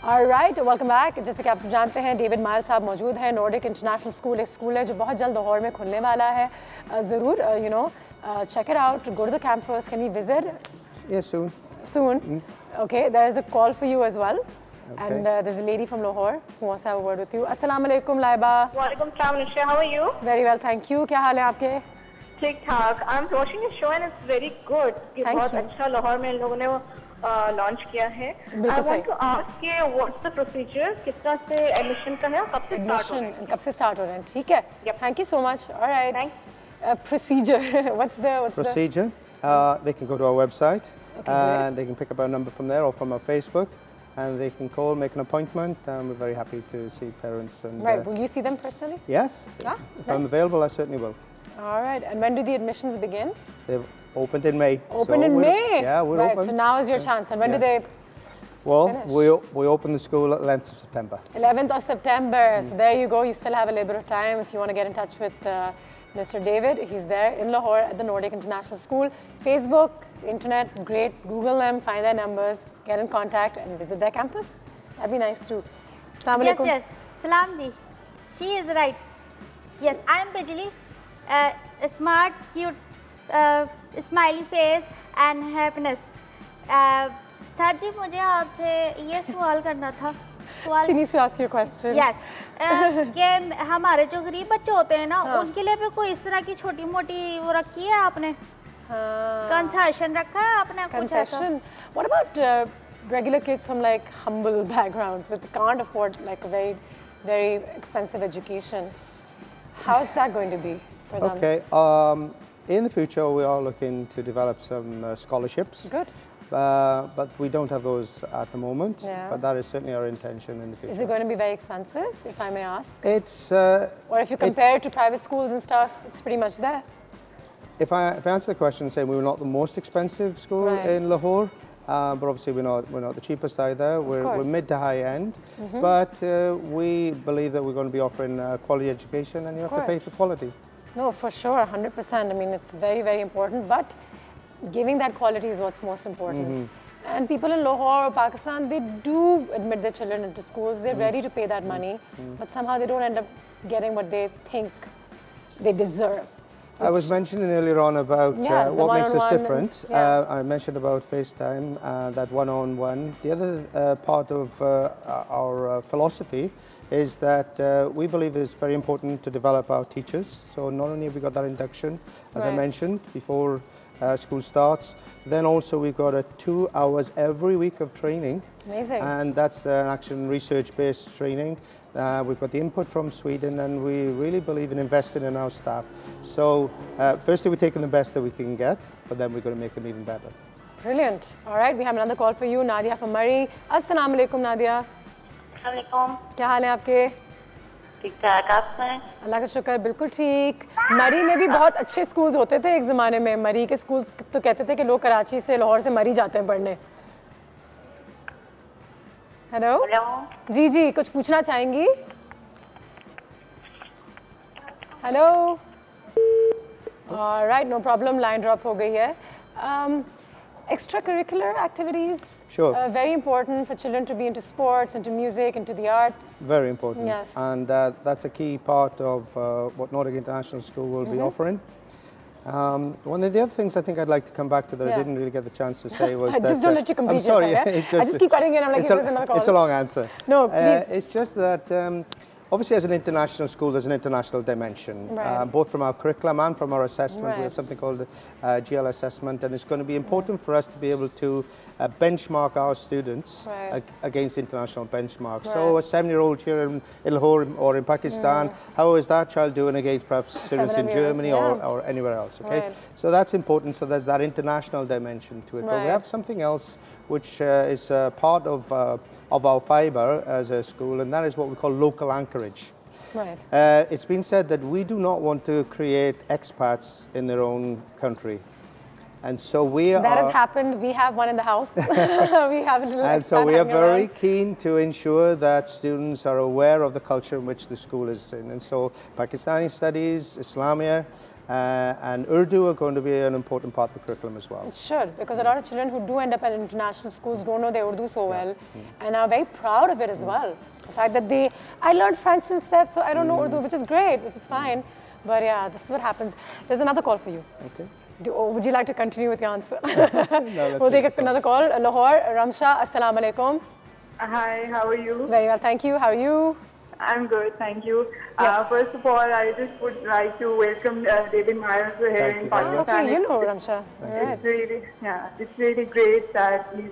All right, welcome back. जैसे कि आप सब जानते हैं, डेविड माइल साहब मौजूद हैं। नॉर्डिक इंटरनेशनल स्कूल एक स्कूल है जो बहुत जल्द लाहौर में खुलने वाला है। ज़रूर, check it out. Go to the campus. Can we visit? Yes, soon. Soon. Okay, there is a call for you as well. And there's a lady from Lahore who wants to have a word with you. Assalamu alaikum, Laiba. Walaikum salam, Nisha. How are you? Very well, thank you. क्या हाल है आपके? ठीक ठाक. I'm watching your show and it's very good. बहुत अच्छा लाहौर में इन लोगों ने लॉन्च किया है. I want to ask you what's the procedure? किस तरह से एडमिशन का है और कब से स्टार्ट हो रहे हैं? ठीक है. Thank you so much. All right. Thanks. Procedure. What's the procedure? They can go to our website and they can pick up our number from there or from our Facebook. And they can call, make an appointment, and we're very happy to see parents. And, will you see them personally? Yes. If I'm available, I certainly will. All right. And when do the admissions begin? They've opened in May. Opened in May? Yeah, we're open. So now is your chance. And when do they finish? We open the school at 11th of September. 11th of September. So there you go. You still have a little bit of time if you want to get in touch with Mr. David. He's there in Lahore at the Nordic International School. Facebook, internet, great. Google them, find their numbers, get in contact and visit their campus. That'd be nice too. Assalamu alaikum. Yes. Salam ji. She is right. Yes, I am Bijli. Smart, cute, smiley face and happiness. Sir ji मुझे आपसे ये सवाल करना था. She needs to ask you a question. Yes. कि हमारे जो गरीब बच्चे होते हैं ना, उनके लिए भी कोई इस तरह की छोटी मोटी वो रखी है आपने? Concession रखा है आपने कुछ ऐसा? Concession. What about regular kids from like humble backgrounds with can't afford like a very, very expensive education? How is that going to be for them? Okay. In the future, we are looking to develop some scholarships. Good. But we don't have those at the moment. But that is certainly our intention in the future. Is it going to be very expensive, if I may ask? It's. Or if you compare it to private schools and stuff, it's pretty much there. If I answer the question saying we were not the most expensive school in Lahore, but obviously we're not the cheapest either. We're mid to high end, but we believe that we're going to be offering quality education, and you have to pay for quality. No, for sure, 100%. I mean, it's very, very important, but giving that quality is what's most important. And people in Lahore or Pakistan, they do admit their children into schools. They're ready to pay that money, but somehow they don't end up getting what they think they deserve. I was mentioning earlier on about what makes us different. I mentioned about FaceTime, that one-on-one. The other part of our philosophy is that we believe it's very important to develop our teachers. So not only have we got that induction, as I mentioned, before school starts, then also we've got 2 hours every week of training. Amazing. And that's an action research-based training. We've got the input from Sweden, and we really believe in investing in our staff. So firstly, we're taking the best that we can get, but then we're going to make them even better. Brilliant. All right, we have another call for you, Nadia from Murray. Assalamu alaikum, Nadia. Assalamualaikum. क्या हाल है आपके? ठीक ठाक, आप हैं? अल्लाह का शुक्र, बिल्कुल ठीक. मरी में भी बहुत अच्छे स्कूल्स होते थे एक ज़माने में. मरी के स्कूल्स तो कहते थे कि लोग कराची से, लाहौर से मरी जाते हैं पढ़ने. हेलो जी जी, कुछ पूछना चाहेंगी? Hello, right, no problem, line drop हो गई है. Extracurricular activities, sure, very important for children to be into sports, into music, into the arts. Very important. Yes. And that's a key part of what Nordic International School will be offering. One of the other things I think I'd like to come back to that I didn't really get the chance to say was that... Just don't let you complete I'm sorry, yourself, I just keep cutting in, I'm like, here's another call. It's a long answer. No, please. It's just that obviously as an international school there's an international dimension, both from our curriculum and from our assessment. We have something called GL assessment, and it's going to be important for us to be able to benchmark our students against international benchmarks. So a 7-year-old here in Lahore or in Pakistan, how is that child doing against perhaps students in Germany or anywhere else? Okay, so that's important. So there's that international dimension to it. But we have something else which is part of our fibre as a school, and that is what we call local anchorage. Right. It's been said that we do not want to create expats in their own country. And so we are... That has happened. We have one in the house. We have a little And so we are very keen to ensure that students are aware of the culture in which the school is in. And so Pakistani studies, Islamia, and Urdu are going to be an important part of the curriculum as well. It should, because a lot of children who do end up at international schools don't know their Urdu so well, and are very proud of it as well. The fact that I learned French instead, so I don't know Urdu, which is great, which is fine. But yeah, this is what happens. There's another call for you. Okay. Would you like to continue with your answer? No, we'll take another call. Lahore, Ramsha, Assalamu alaikum. Hi, how are you? Very well, thank you. How are you? I'm good, thank you. Yes. First of all, I just would like to welcome David Myers here in Pakistan. Okay, you know Ramsha. It's really, it's really great that he's,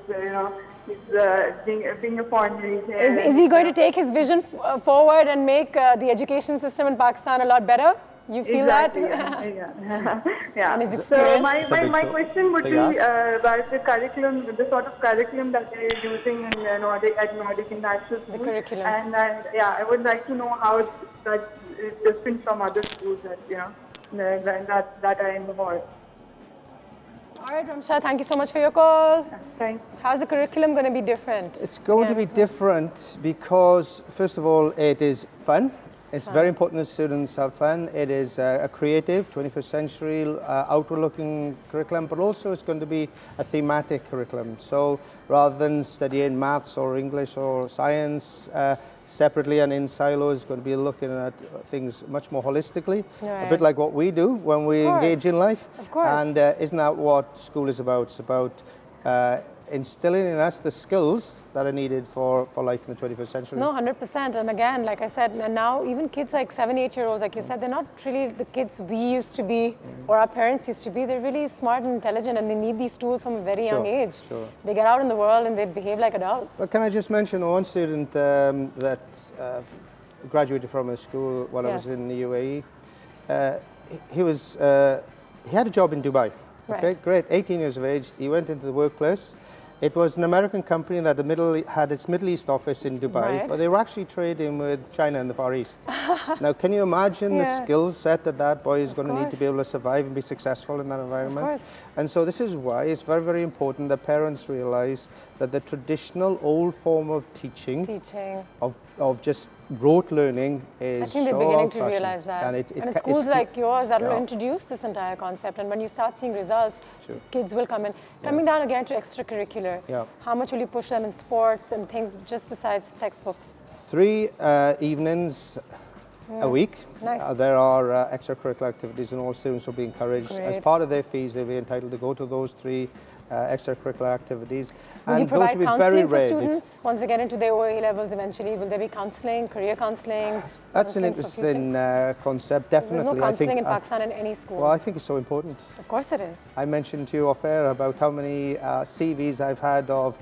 being a foreigner. Is he going to take his vision forward and make the education system in Pakistan a lot better? You feel that? Yeah. And his so experience? my question would be about the curriculum, the sort of curriculum that they're using in Nordic International School. The curriculum. And I would like to know how that is different from other schools that that are in the world. All right, Ramsha, thank you so much for your call. Thanks. How's the curriculum going to be different? It's going to be different because, first of all, it is fun. It's very important that students have fun. It is a creative, 21st century, outward-looking curriculum, but also it's going to be a thematic curriculum. So rather than studying maths or English or science separately and in silos, it's going to be looking at things much more holistically, a bit like what we do when we engage in life. Of course. And isn't that what school is about? It's about instilling in us the skills that are needed for life in the 21st century. No, 100%. And again, like I said, and now even kids like 7, 8-year-olds, like you said, they're not really the kids we used to be or our parents used to be. They're really smart and intelligent, and they need these tools from a very young age. They get out in the world and they behave like adults. Well, can I just mention one student that graduated from a school while I was in the UAE. He had a job in Dubai. Okay, great. 18 years of age, he went into the workplace. It was an American company that had its Middle East office in Dubai, but they were actually trading with China and the Far East. Now, can you imagine the skill set that boy is going to need to be able to survive and be successful in that environment? And so this is why it's very, very important that parents realize that the traditional old form of teaching. Of just rote learning is I think they're beginning to realize that. And it's schools like yours that will introduce this entire concept. And when you start seeing results, kids will come in. Coming down again to extracurricular, how much will you push them in sports and things just besides textbooks? 3 evenings a week. There are extracurricular activities, and all students will be encouraged. As part of their fees, they'll be entitled to go to those 3 extracurricular activities. Will you provide counselling for students once they get into their OA levels eventually? Will there be counselling, career counselling? That's an interesting concept, definitely. There's no counselling in Pakistan in any schools. Well, I think it's so important. Of course it is. I mentioned to you off air about how many CVs I've had of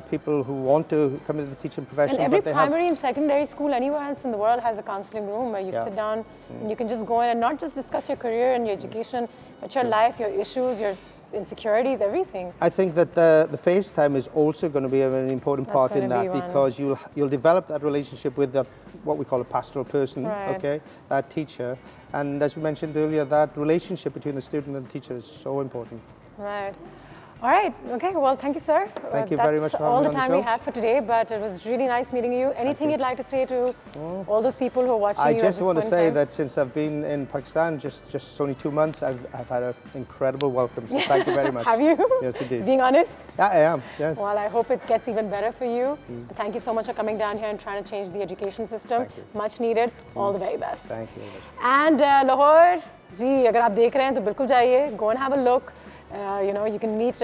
people who want to come into the teaching profession. And every primary and secondary school anywhere else in the world has a counselling room where you sit down and you can just go in and not just discuss your career and your education, but your life, your issues, your insecurities, everything. I think that the FaceTime is also going to be an important part in that, because you'll develop that relationship with what we call a pastoral person, okay, that teacher. And as we mentioned earlier, that relationship between the student and the teacher is so important. Right. All right. Okay. Well, thank you, sir. Thank you very much for all having the me on time the we show. have for today, but it was really nice meeting you. Anything you'd like to say to all those people who are watching I you? just want to say that since I've been in Pakistan, just only 2 months, I've had an incredible welcome. So thank you very much. Have you? Yes, indeed. Being honest? Yeah, I am. Yes. Well, I hope it gets even better for you. Thank you so much for coming down here and trying to change the education system. Thank you. Much needed. All the very best. Thank you. And Lahore, जी अगर आप देख रहे हैं तो बिल्कुल जाइए. Go and have a look. You know, you can meet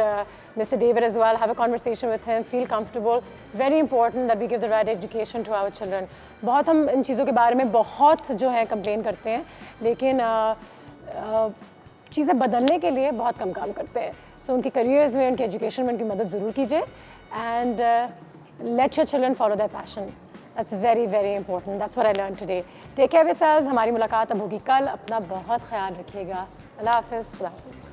Mr. David as well, have a conversation with him, feel comfortable. Very important that we give the right education to our children. बहुत हम इन चीज़ों के बारे में बहुत जो है कंप्लेन करते हैं, लेकिन चीज़ें बदलने के लिए बहुत कम काम करते हैं. So उनके करियर्स में, उनके एजुकेशन में उनकी मदद ज़रूर कीजिए. And let your children follow their passion. That's very, very important. That's what I learned today. Take care of yourselves. हमारी मुलाकात अब होगी कल. अपना बहुत ख्याल रखिएगा. अल्लाह हाफ़िज़. खुदा हाफ़िज़.